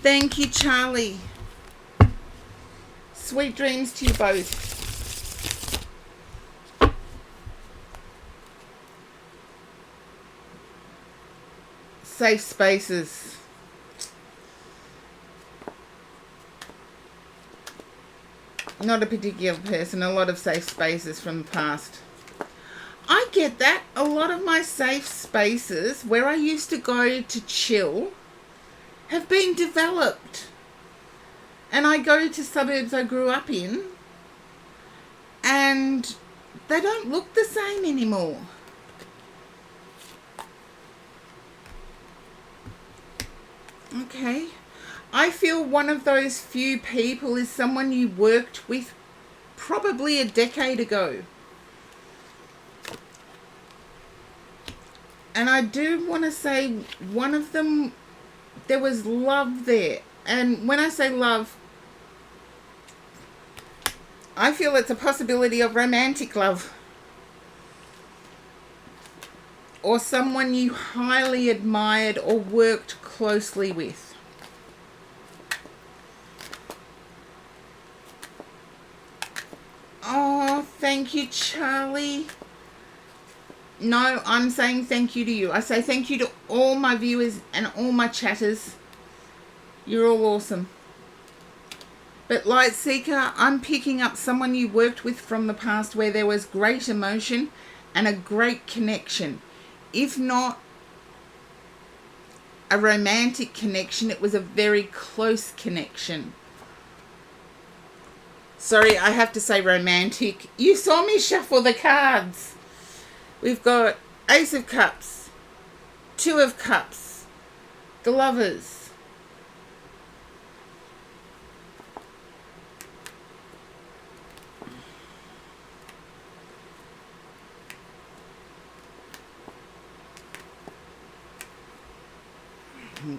A: Thank you, Charlie. Sweet dreams to you both. Safe spaces. Not a particular person, a lot of safe spaces from the past. I get that. A lot of my safe spaces where I used to go to chill have been developed. And I go to suburbs I grew up in and they don't look the same anymore. Okay. I feel one of those few people is someone you worked with probably a decade ago. And I do want to say one of them, there was love there. And when I say love, I feel it's a possibility of romantic love. Or someone you highly admired or worked closely with. Oh, thank you, Charlie. No, I'm saying thank you to you. I say thank you to all my viewers and all my chatters. You're all awesome. But Light Seeker, I'm picking up someone you worked with from the past where there was great emotion and a great connection. If not a romantic connection, it was a very close connection. Sorry, I have to say romantic. You saw me shuffle the cards. We've got Ace of Cups, Two of Cups, the Lovers.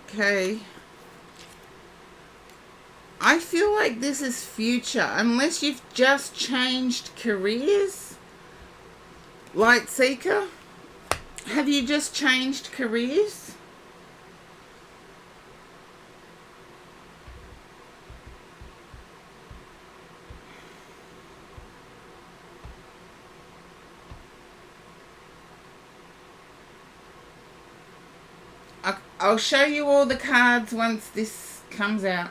A: Okay. I feel like this is future, unless you've just changed careers. Light Seeker, have you just changed careers? I'll show you all the cards once this comes out.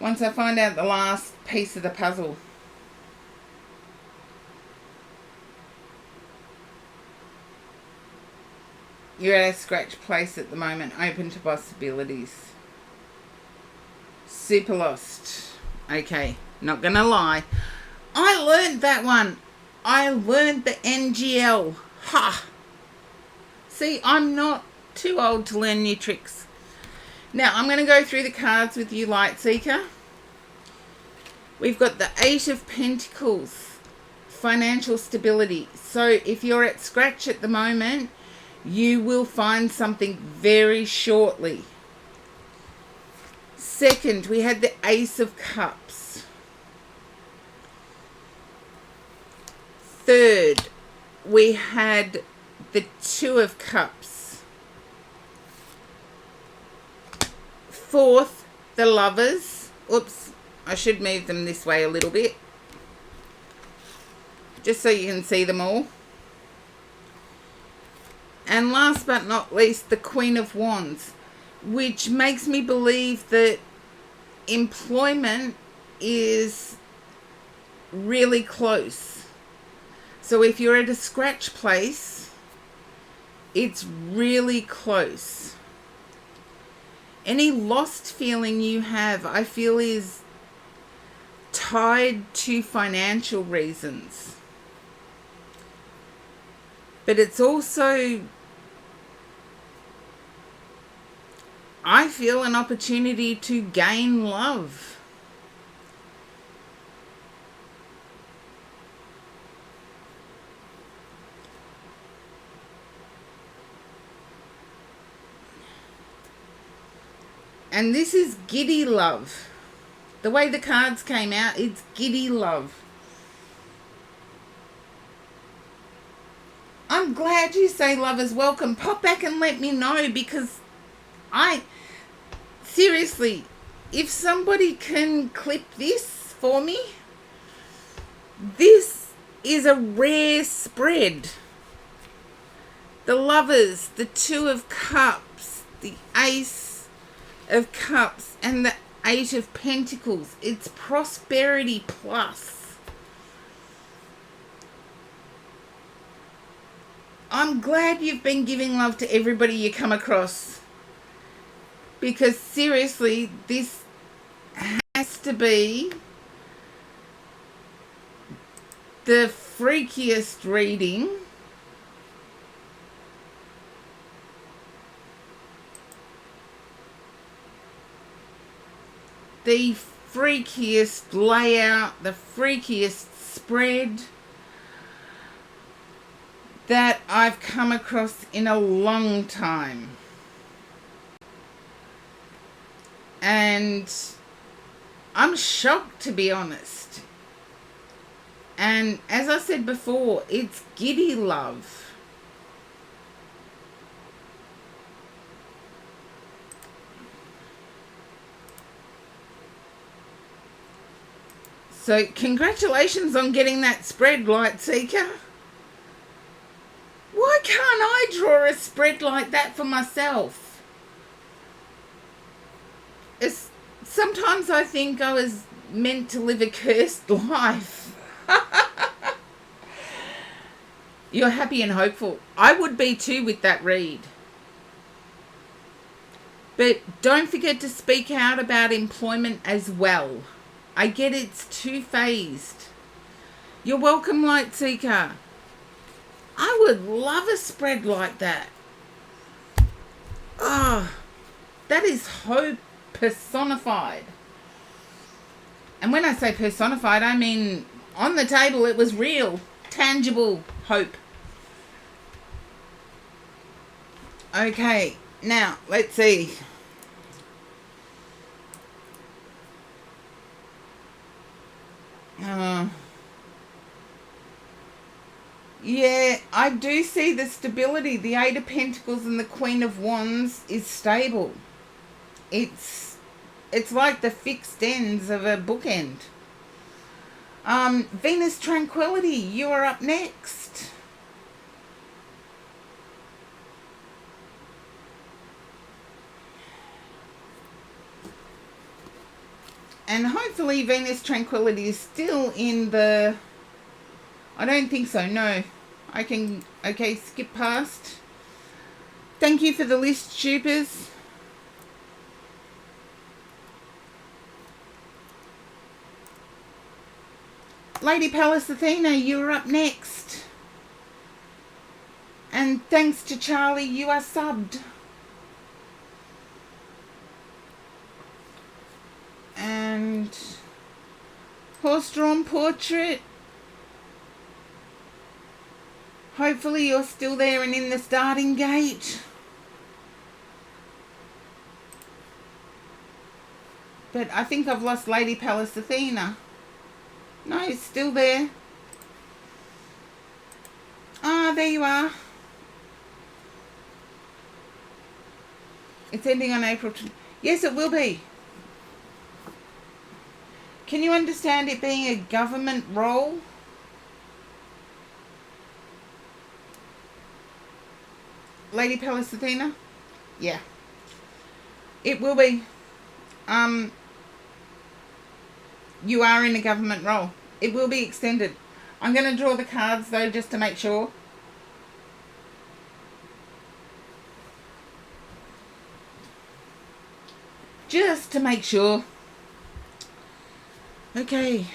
A: Once I find out the last piece of the puzzle. You're at a scratch place at the moment. Open to possibilities. Super lost. Okay, not gonna lie. I learned that one. I learned the NGL. Ha! See, I'm not too old to learn new tricks. Now, I'm going to go through the cards with you, Light Seeker. We've got the Eight of Pentacles, financial stability. So if you're at scratch at the moment, you will find something very shortly. Second, we had the Ace of Cups. Third, we had the Two of Cups. Fourth, the Lovers. Oops, I should move them this way a little bit, just so you can see them all. And last but not least, the Queen of Wands, which makes me believe that employment is really close. So if you're at a scratch place, it's really close. Any lost feeling you have, I feel, is tied to financial reasons. But it's also, I feel, an opportunity to gain love. And this is giddy love. The way the cards came out, it's giddy love. I'm glad you say love is welcome. Pop back and let me know, because seriously, if somebody can clip this for me, this is a rare spread. The Lovers, the Two of Cups, the Ace of Cups, and the Eight of Pentacles. It's prosperity plus. I'm glad you've been giving love to everybody you come across, because seriously, this has to be the freakiest reading the freakiest layout, the freakiest spread that I've come across in a long time. And I'm shocked, to be honest. And as I said before, it's giddy love. So congratulations on getting that spread, Light Seeker. Why can't I draw a spread like that for myself? Sometimes I think I was meant to live a cursed life. You're happy and hopeful. I would be too with that read. But don't forget to speak out about employment as well. I get it's two-phased. You're welcome, Light Seeker. I would love a spread like that. Oh, that is hope personified. And when I say personified, I mean on the table it was real, tangible hope. Okay, now let's see. Yeah, I do see the stability. The Eight of Pentacles and the Queen of Wands is stable. It's like the fixed ends of a bookend. Venus Tranquility, you are up next. And hopefully Venus Tranquility is still in the... I don't think so, no. I can... Okay, skip past. Thank you for the list, Shoopers. Lady Palace Athena, you're up next. And thanks to Charlie, you are subbed. And Horse-drawn portrait. Hopefully you're still there and in the starting gate. But I think I've lost Lady Palace Athena. No, it's still there. Ah, there you are. It's ending on April... Yes, it will be. Can you understand it being a government role? Lady Palace Athena? Yeah. It will be. You are in a government role. It will be extended. I'm going to draw the cards though, just to make sure. Just to make sure. Okay.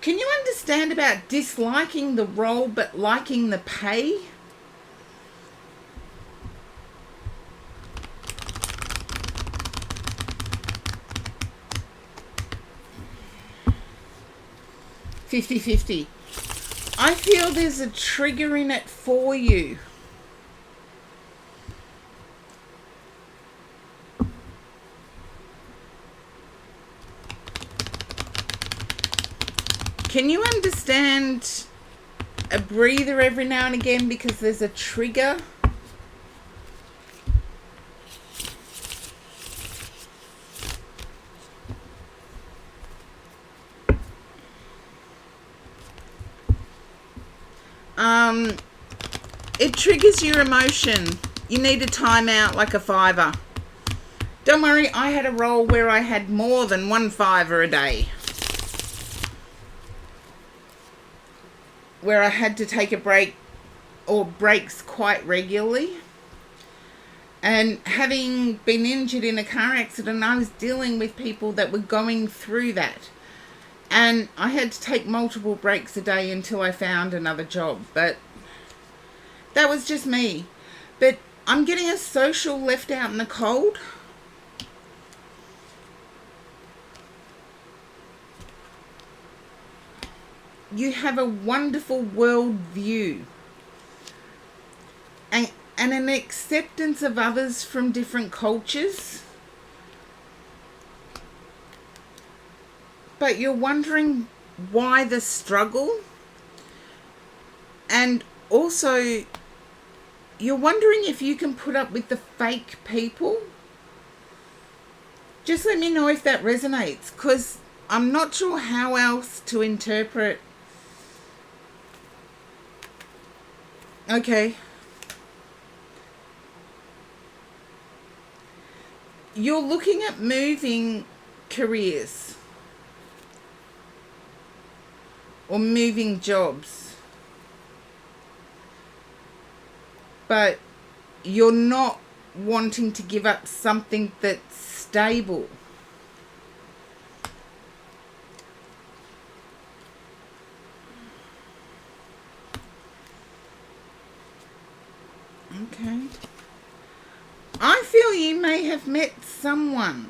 A: Can you understand about disliking the role but liking the pay? $50-50. I feel there's a trigger in it for you. Can you understand a breather every now and again because there's a trigger? It triggers your emotion. You need a timeout like a fiver. Don't worry, I had a role where I had more than one fiver a day. Where I had to take a break or breaks quite regularly. And having been injured in a car accident, I was dealing with people that were going through that. And I had to take multiple breaks a day until I found another job. But that was just me. But I'm getting a social left out in the cold. You have a wonderful world view. And an acceptance of others from different cultures. But you're wondering why the struggle. And also, you're wondering if you can put up with the fake people. Just let me know if that resonates, because I'm not sure how else to interpret. Okay. You're looking at moving careers or moving jobs. But you're not wanting to give up something that's stable. Okay. I feel you may have met someone.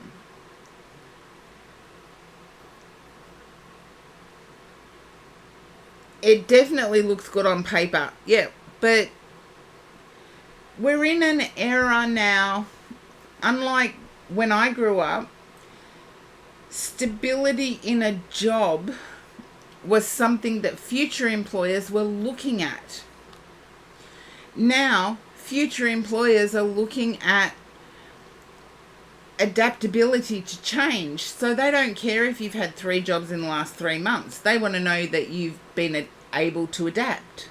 A: It definitely looks good on paper. Yeah, but we're in an era now, unlike when I grew up, stability in a job was something that future employers were looking at. Now, future employers are looking at adaptability to change. So they don't care if you've had 3 jobs in the last 3 months. They want to know that you've been able to adapt.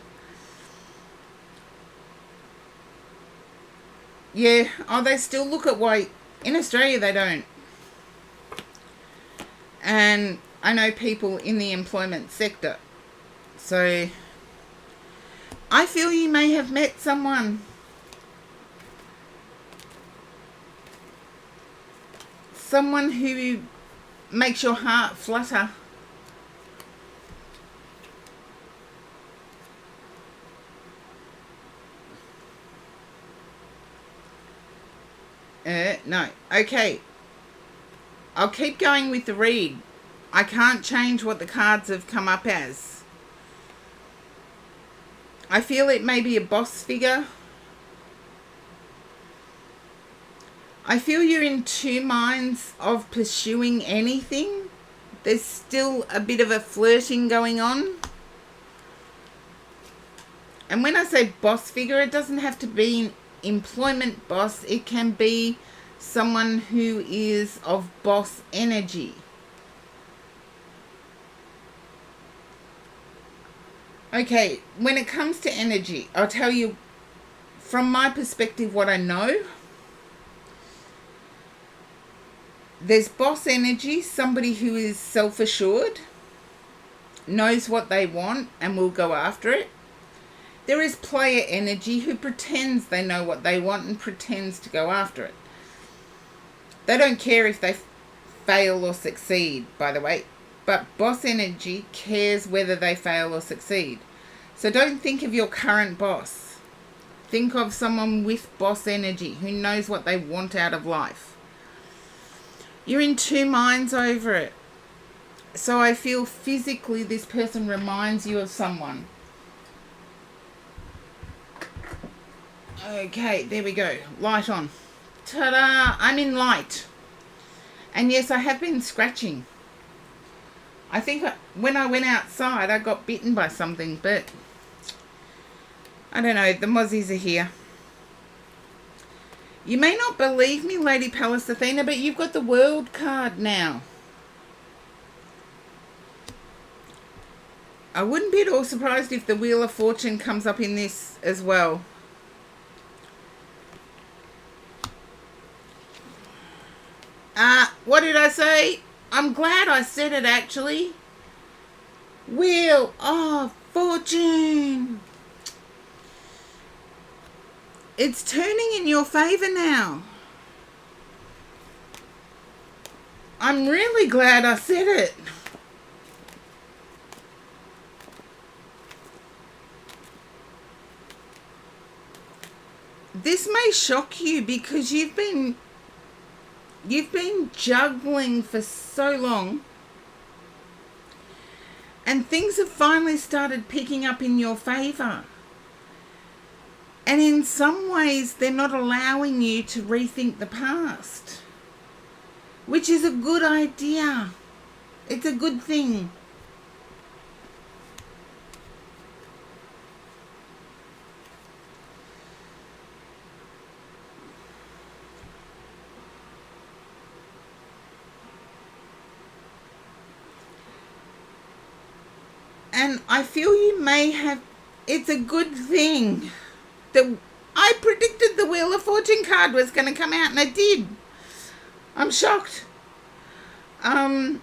A: Yeah, oh, they still look at white. In Australia, they don't. And I know people in the employment sector. So I feel you may have met someone. Someone who makes your heart flutter. No. Okay. I'll keep going with the read. I can't change what the cards have come up as. I feel it may be a boss figure. I feel you're in two minds of pursuing anything. There's still a bit of a flirting going on. And when I say boss figure, it doesn't have to be an employment boss. It can be someone who is of boss energy. Okay, when it comes to energy, I'll tell you from my perspective what I know. There's boss energy, somebody who is self-assured, knows what they want and will go after it. There is player energy who pretends they know what they want and pretends to go after it. They don't care if they fail or succeed, by the way. But boss energy cares whether they fail or succeed. So don't think of your current boss. Think of someone with boss energy who knows what they want out of life. You're in two minds over it. So I feel physically this person reminds you of someone. Okay, there we go. Light on. Ta-da! I'm in light. And yes, I have been scratching. I think when I went outside, I got bitten by something, but I don't know. The mozzies are here. You may not believe me, Lady Pallas Athena, but you've got the World card now. I wouldn't be at all surprised if the Wheel of Fortune comes up in this as well. What did I say? I'm glad I said it, actually. Wheel of Fortune. It's turning in your favor now. I'm really glad I said it. This may shock you because you've been juggling for so long, and things have finally started picking up in your favor. And in some ways, they're not allowing you to rethink the past, which is a good idea. It's a good thing. And I feel you may have, it's a good thing that I predicted the Wheel of Fortune card was going to come out, and it did. I'm shocked. But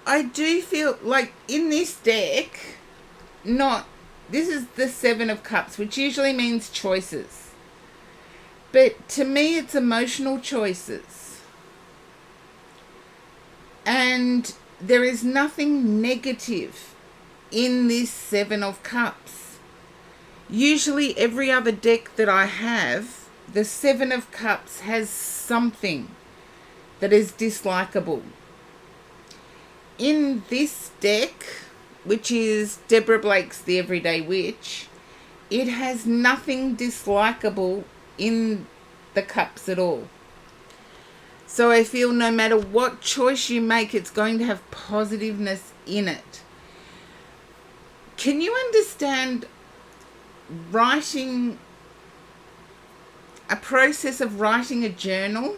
A: I do feel like in this deck, this is the Seven of Cups, which usually means choices. But to me, it's emotional choices. And there is nothing negative in this Seven of Cups. Usually every other deck that I have, the Seven of Cups has something that is dislikable. In this deck, which is Deborah Blake's The Everyday Witch, it has nothing dislikable in the cups at all. So I feel no matter what choice you make, it's going to have positiveness in it. Can you understand writing, a process of writing a journal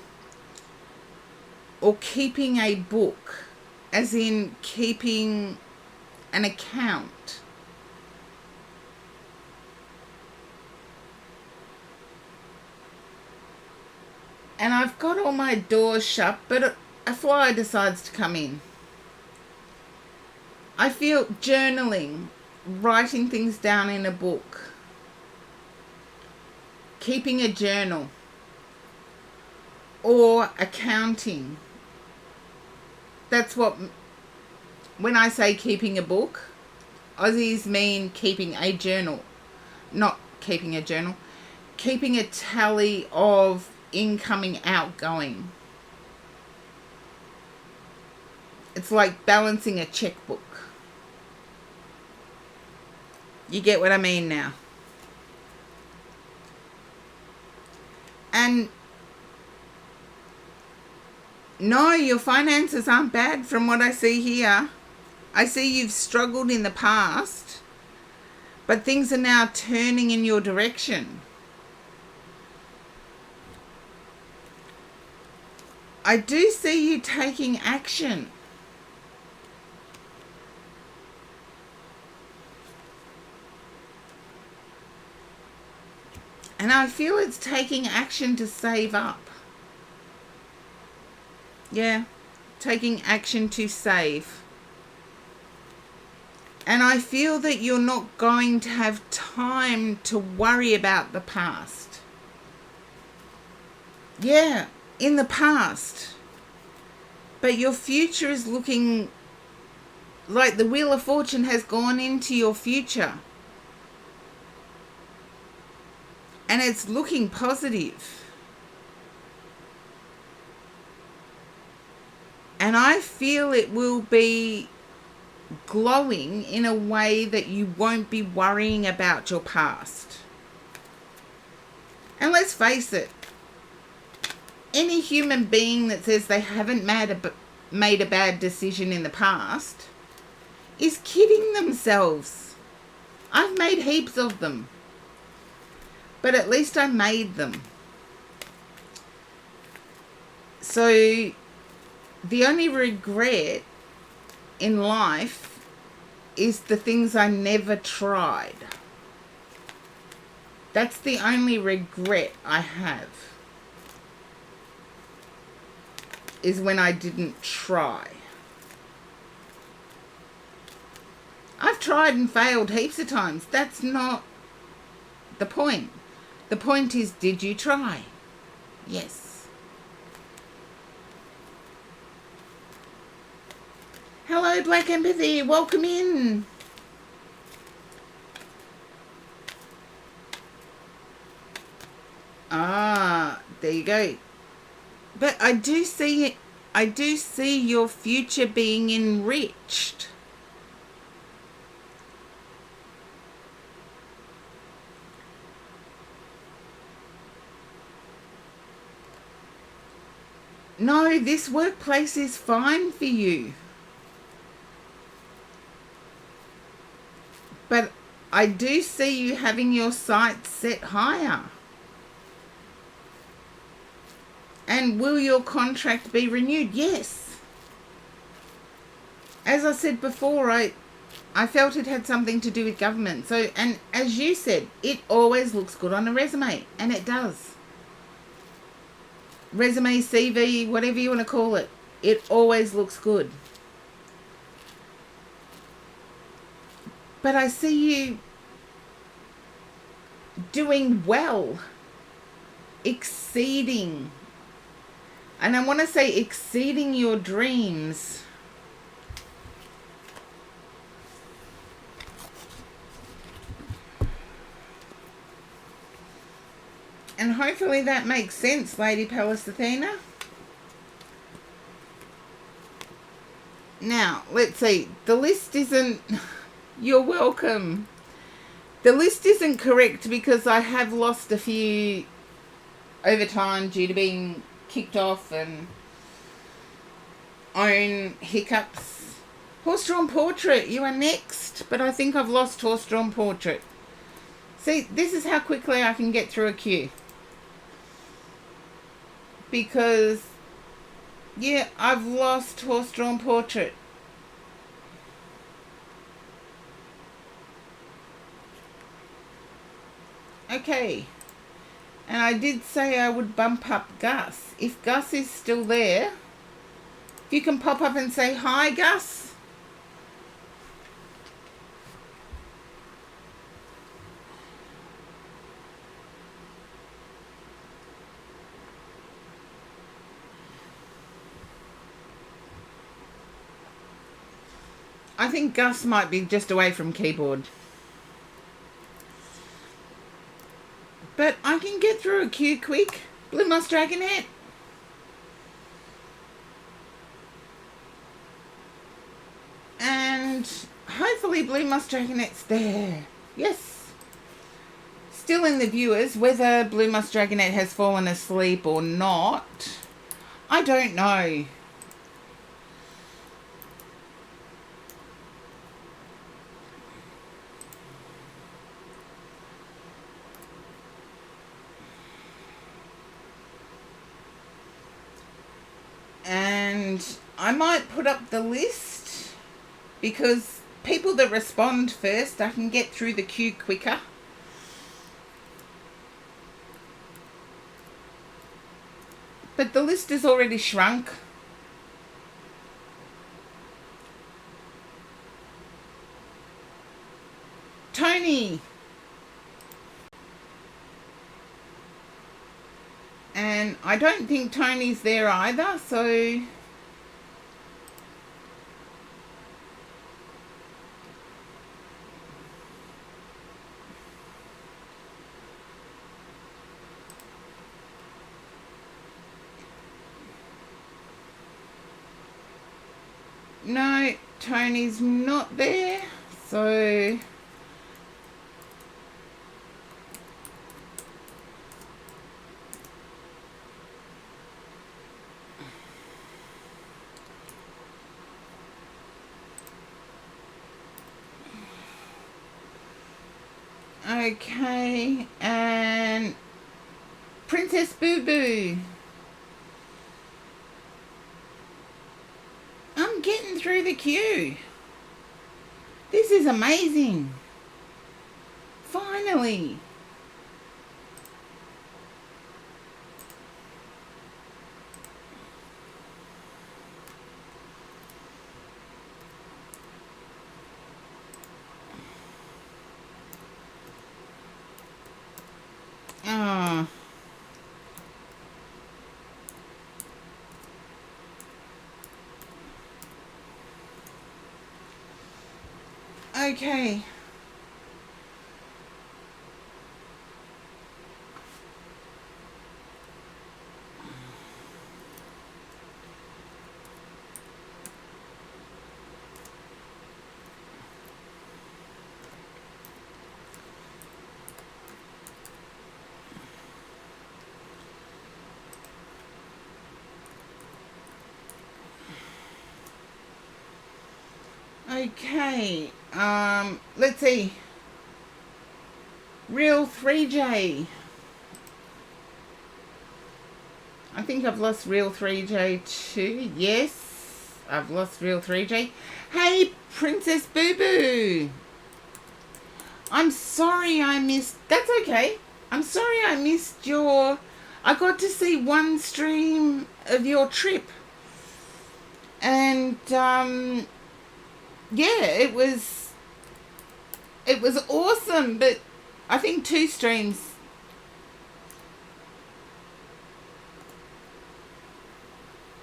A: or keeping a book, as in keeping an account? and I've got all my doors shut, but a fly decides to come in. I feel journaling, writing things down in a book, keeping a journal, or accounting. That's what, when I say keeping a book, Aussies mean keeping a journal, not keeping a journal, keeping a tally of incoming, outgoing. It's like balancing a checkbook. You get what I mean now? And no, your finances aren't bad from what I see here. I see you've struggled in the past, but things are now turning in your direction. I do see you taking action. And I feel it's taking action to save up. Yeah, taking action to save. And I feel that you're not going to have time to worry about the past. Yeah, in the past. But your future is looking like the Wheel of Fortune has gone into your future. And it's looking positive. And I feel it will be glowing in a way that you won't be worrying about your past. And let's face it, any human being that says they haven't made a bad decision in the past is kidding themselves. I've made heaps of them, but at least I made them. So the only regret in life is the things I never tried. That's the only regret I have, is when I didn't try. I've tried and failed heaps of times. That's not the point. The point is, did you try? Yes. Hello, Black Empathy. Welcome in. Ah, there you go. But I do see it. I do see your future being enriched. No, this workplace is fine for you. But I do see you having your sights set higher. And will your contract be renewed? Yes. As I said before, I felt it had something to do with government. So, and as you said, it always looks good on a resume. And it does. Resume, CV, whatever you want to call it. It always looks good. But I see you doing well. Exceeding. And I want to say exceeding your dreams. And hopefully that makes sense, Lady Pallas Athena. Now, let's see. The list isn't... You're welcome. The list isn't correct because I have lost a few over time due to being kicked off and own hiccups. Horse-drawn portrait, you are next. But I think I've lost horse-drawn portrait. See, this is how quickly I can get through a queue. Because, yeah, I've lost horse-drawn portrait. Okay. And I did say I would bump up Gus. If Gus is still there, if you can pop up and say hi, Gus. I think Gus might be just away from keyboard. But I can get through a queue quick. Blue Moss Dragonette. And hopefully Blue Moss Dragonette's there. Yes. Still in the viewers. Whether Blue Moss Dragonette has fallen asleep or not, I don't know. And I might put up the list because people that respond first, I can get through the queue quicker. But the list is already shrunk. Tony. And I don't think Tony's there either, so... No, Tony's not there, so... Okay, and Princess Boo Boo. I'm getting through the queue. This is amazing. Finally. Oh. Okay. Okay, let's see. Real 3J. I think I've lost Real 3J too. Yes, I've lost Real 3J. Hey, Princess Boo Boo. I'm sorry I missed... That's okay. I'm sorry I missed your... I got to see one stream of your trip. And, yeah, it was awesome, but I think 2 streams.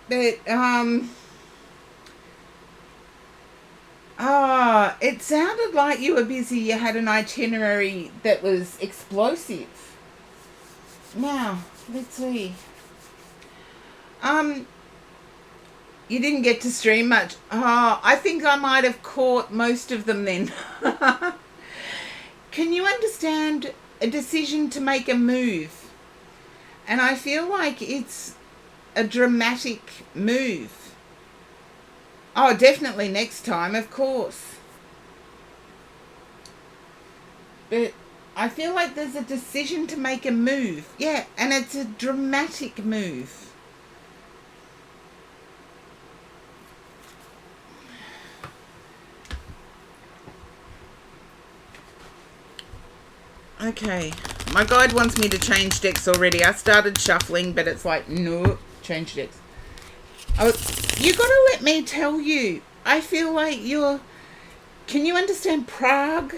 A: But it sounded like you were busy. You had an itinerary that was explosive. Now, let's see. You didn't get to stream much. I think I might have caught most of them then. Can you understand a decision to make a move? And I feel like it's a dramatic move. Oh, definitely next time, of course. But I feel like there's a decision to make a move. Yeah, and it's a dramatic move. Okay. My guide wants me to change decks already. I started shuffling, but it's like, no, change decks. You got to let me tell you. I feel like can you understand Prague?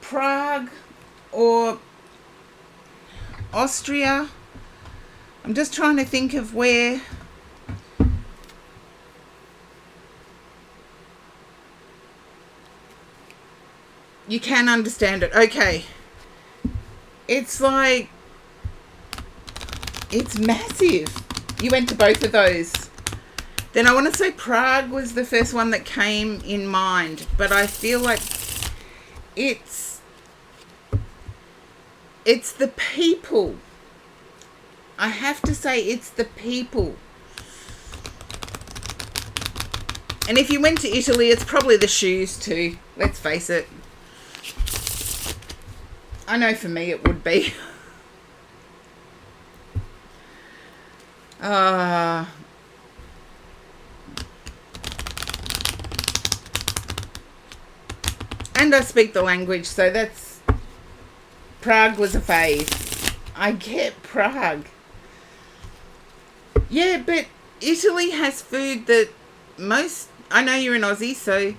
A: Prague or Austria? I'm just trying to think of where. You can understand it. Okay. It's like, it's massive. You went to both of those. Then I want to say Prague was the first one that came in mind, but I feel like it's the people. I have to say it's the people. And if you went to Italy, it's probably the shoes too. Let's face it. I know for me it would be. And I speak the language, so that's... Prague was a phase. I get Prague. Yeah, but Italy has food that most... I know you're an Aussie, so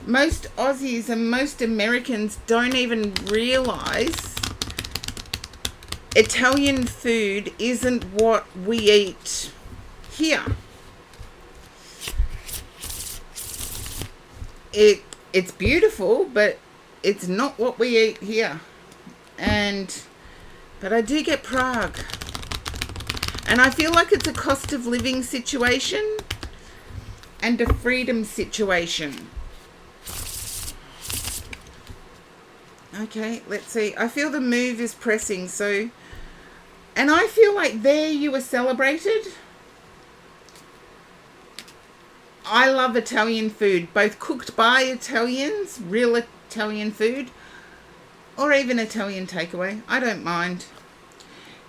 A: most Aussies and most Americans don't even realise Italian food isn't what we eat here. It's beautiful, but it's not what we eat here. But I do get Prague. And I feel like it's a cost of living situation and a freedom situation. Okay, let's see. I feel the move is pressing, so... And I feel like there you were celebrated. I love Italian food, both cooked by Italians, real Italian food, or even Italian takeaway. I don't mind.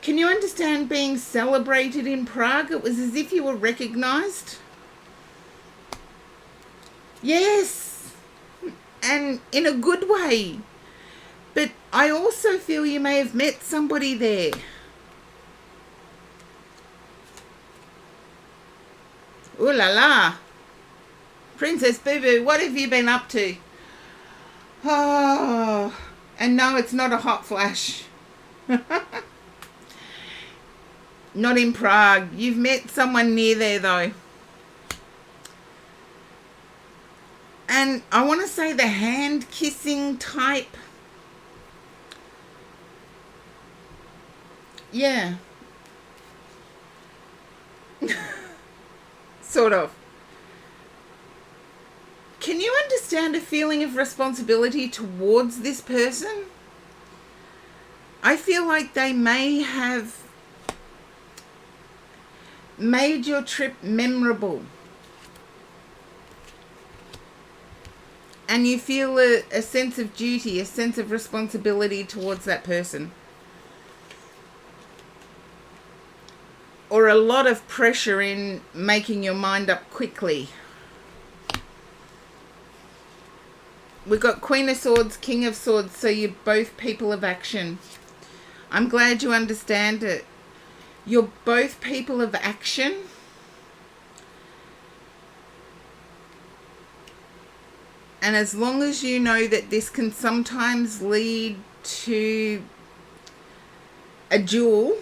A: Can you understand being celebrated in Prague? It was as if you were recognised. Yes, and in a good way. But I also feel you may have met somebody there. Ooh la la. Princess Boo Boo, what have you been up to? Oh, and no, it's not a hot flash. Not in Prague. You've met someone near there though. And I want to say the hand kissing type. Yeah. Sort of. Can you understand a feeling of responsibility towards this person? I feel like they may have made your trip memorable. And you feel a sense of duty, a sense of responsibility towards that person. Or a lot of pressure in making your mind up quickly. We've got Queen of Swords, King of Swords, so you're both people of action. I'm glad you understand it. You're both people of action. And as long as you know that this can sometimes lead to a duel,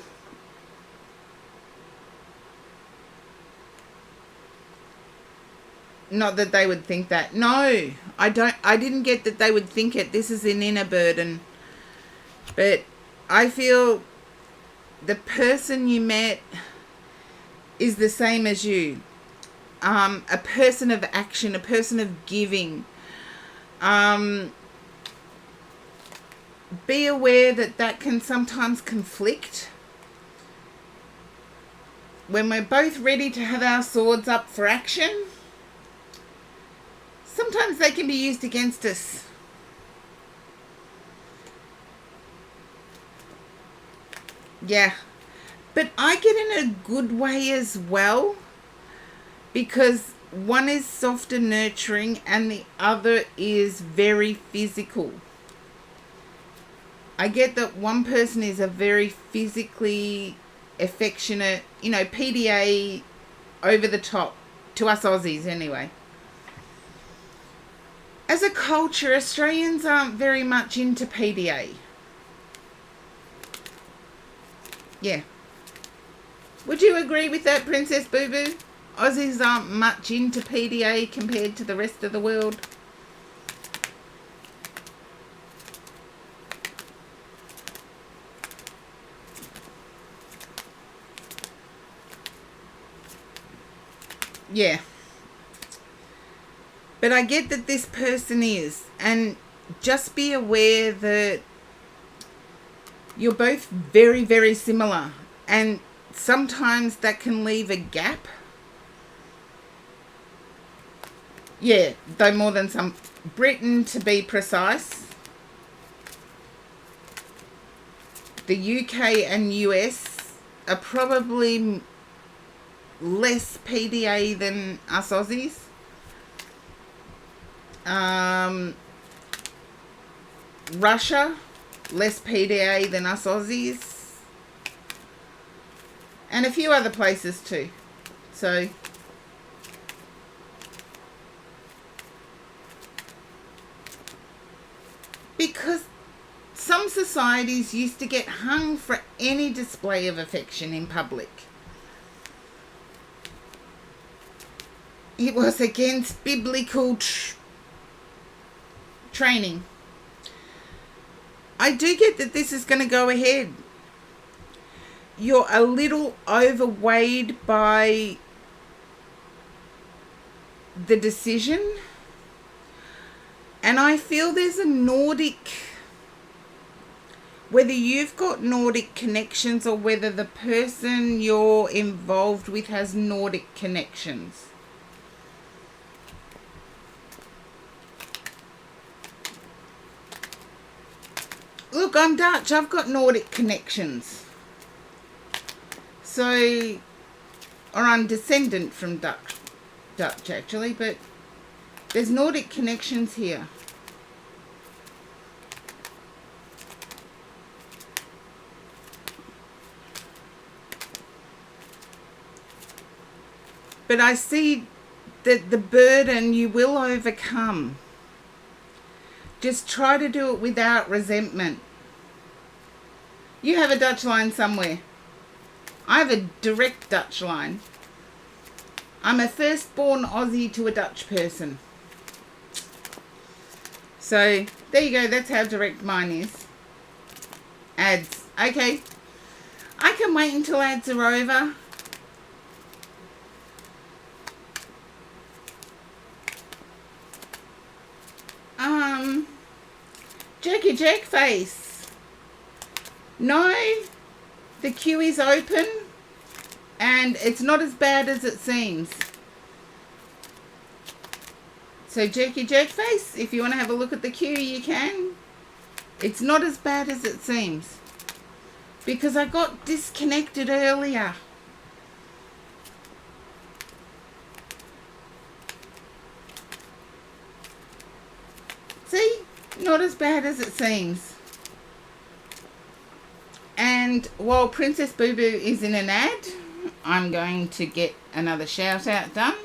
A: not that they would think that. No, I didn't get that they would think it. This is an inner burden. But I feel the person you met is the same as you. A person of action, a person of giving. Be aware that can sometimes conflict. When we're both ready to have our swords up for action, sometimes they can be used against us. Yeah. But I get in a good way as well, because one is soft and nurturing and the other is very physical. I get that one person is a very physically affectionate, PDA, over the top, to us Aussies anyway. As a culture, Australians aren't very much into PDA. Yeah. Would you agree with that, Princess Boo Boo? Aussies aren't much into PDA compared to the rest of the world. Yeah. But I get that this person is. And just be aware that you're both very, very similar. And sometimes that can leave a gap. Yeah, though more than some. Britain, to be precise. The UK and US are probably less PDA than us Aussies. Russia, less PDA than us Aussies. And a few other places too. So, because some societies used to get hung for any display of affection in public. It was against biblical training. I do get that this is going to go ahead. You're a little overweighed by the decision. And I feel there's a Nordic, whether you've got Nordic connections or whether the person you're involved with has Nordic connections. Look, I'm Dutch. I've got Nordic connections. So, or I'm descendant from Dutch actually, but there's Nordic connections here. But I see that the burden you will overcome. Just try to do it without resentment. You have a Dutch line somewhere. I have a direct Dutch line. I'm a firstborn Aussie to a Dutch person. So, there you go. That's how direct mine is. Ads. Okay. I can wait until ads are over. Jackie Jackface. No, the queue is open and it's not as bad as it seems. So Jackie Jackface, if you want to have a look at the queue, you can. It's not as bad as it seems. Because I got disconnected earlier. See? Not as bad as it seems. And while Princess Boo Boo is in an ad, I'm going to get another shout out done.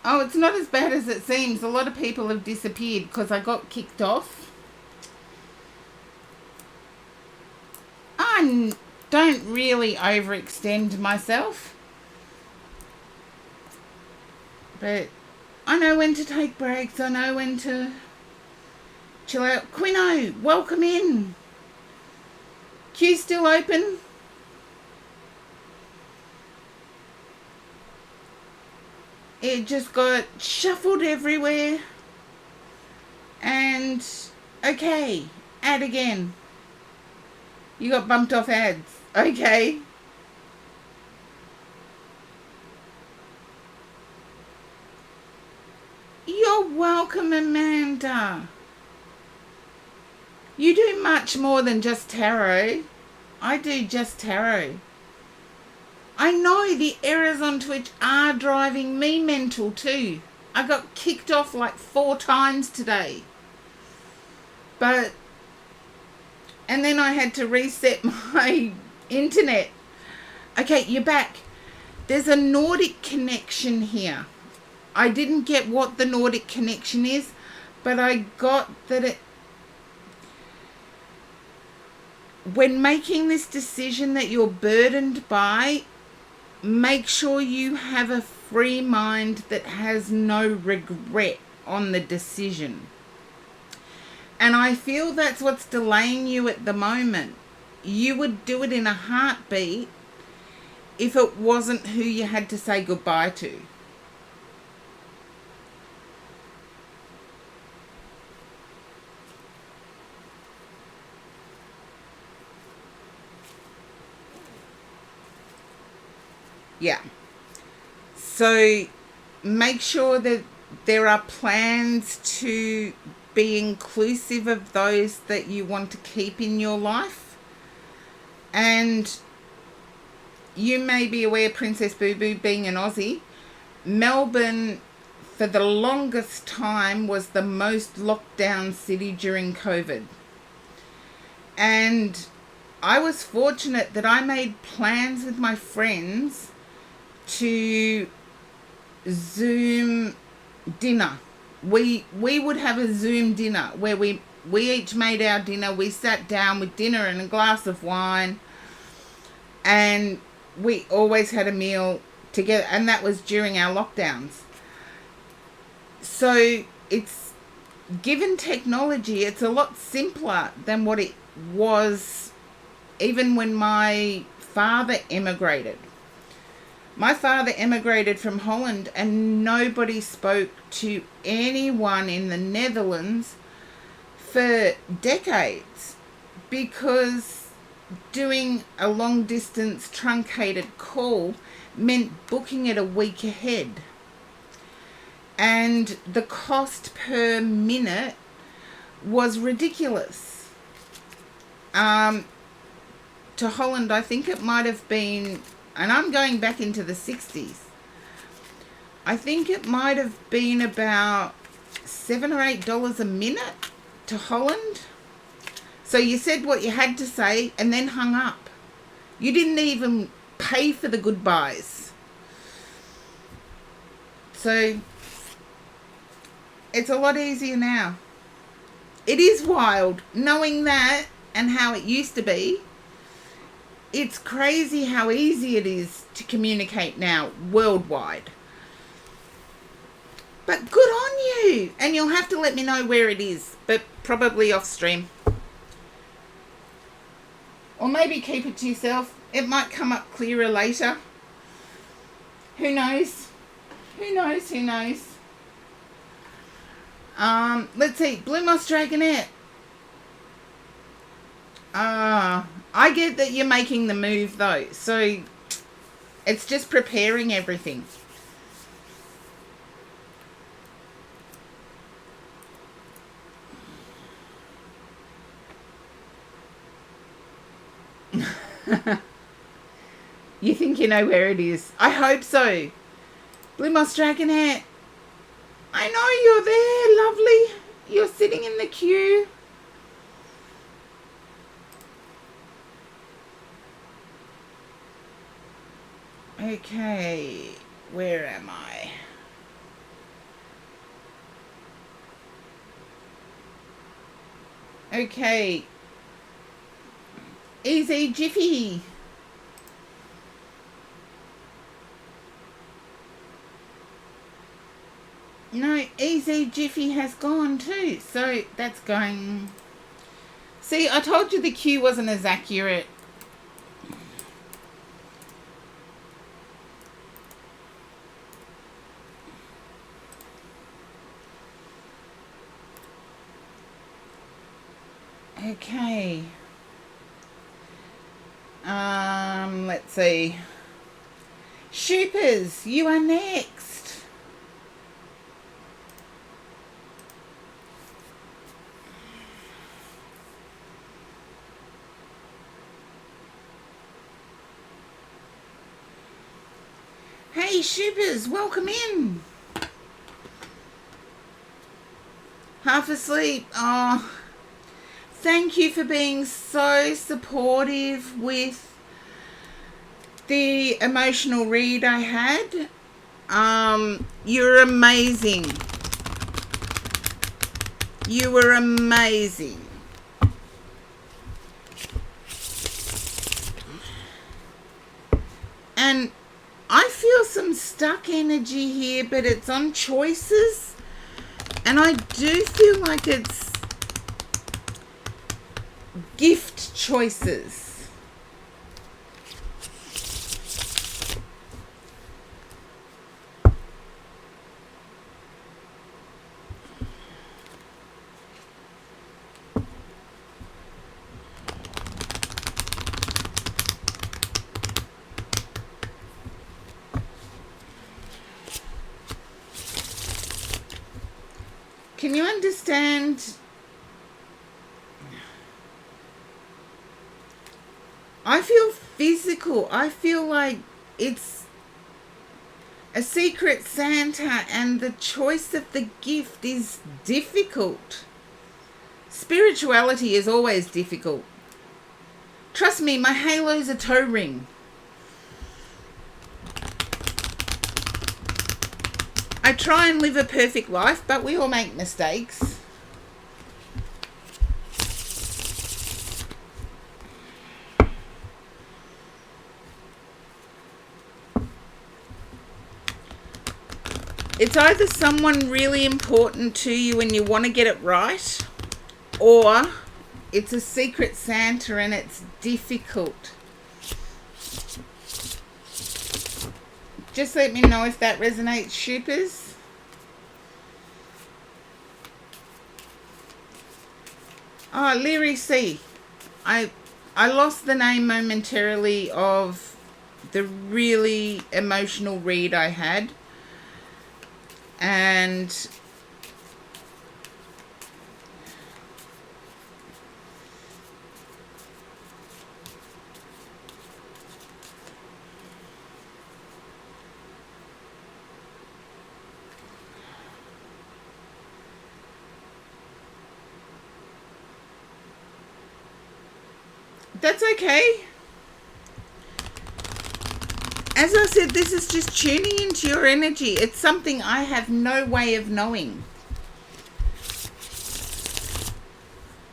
A: Oh, it's not as bad as it seems. A lot of people have disappeared because I got kicked off. I don't really overextend myself. But I know when to take breaks. I know when to chill out. Quino, welcome in. Queue's still open. It just got shuffled everywhere. And, okay, ad again. You got bumped off ads. Okay. You're welcome, Amanda. You do much more than just tarot. I do just tarot. I know the errors on Twitch are driving me mental too. I got kicked off like 4 times today. And then I had to reset my internet. Okay, you're back. There's a Nordic connection here. I didn't get what the Nordic connection is, but I got that when making this decision that you're burdened by, make sure you have a free mind that has no regret on the decision. And I feel that's what's delaying you at the moment. You would do it in a heartbeat if it wasn't who you had to say goodbye to. Yeah. So make sure that there are plans to be inclusive of those that you want to keep in your life. And you may be aware, Princess Boo Boo, being an Aussie, Melbourne for the longest time was the most locked down city during COVID. And I was fortunate that I made plans with my friends to Zoom dinner. We would have a Zoom dinner where we each made our dinner. We sat down with dinner and a glass of wine, and we always had a meal together, and that was during our lockdowns. So it's, given technology, it's a lot simpler than what it was even when my father emigrated. My father emigrated from Holland and nobody spoke to anyone in the Netherlands for decades because doing a long distance truncated call meant booking it a week ahead. And the cost per minute was ridiculous. To Holland, I think it might have been, and I'm going back into the 60s, I think it might have been about $7 or $8 a minute to Holland. So you said what you had to say and then hung up. You didn't even pay for the goodbyes. So it's a lot easier now. It is wild knowing that and how it used to be. It's crazy how easy it is to communicate now worldwide. But good on you. And you'll have to let me know where it is, but probably off stream. Or maybe keep it to yourself. It might come up clearer later. Who knows? Who knows? Who knows? Let's see. Blue Moss Dragonette. I get that you're making the move though, so it's just preparing everything. You think you know where it is? I hope so. Blue Moss Dragonette, I know you're there, lovely. You're sitting in the queue. Okay, where am I? Okay. Easy Jiffy. No, Easy Jiffy has gone too, so that's going. See, I told you the queue wasn't as accurate. Okay. Let's see. Shoopers, you are next. Hey, Shippers, welcome in. Half asleep. Oh, thank you for being so supportive with the emotional read I had. You're amazing. You were amazing. And I feel some stuck energy here, but it's on choices. And I do feel like it's gift choices. Can you understand? I feel physical. I feel like it's a secret Santa and the choice of the gift is difficult. Spirituality is always difficult. Trust me, my halo's a toe ring. I try and live a perfect life, but we all make mistakes. It's either someone really important to you and you want to get it right, or it's a secret Santa and it's difficult. Just let me know if that resonates, Shippers. Oh, Leary C. I lost the name momentarily of the really emotional read I had. And that's okay. As I said, this is just tuning into your energy. It's something I have no way of knowing.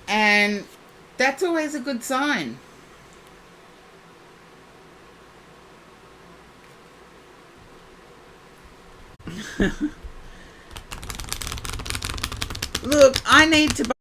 A: And that's always a good sign. Look, I need to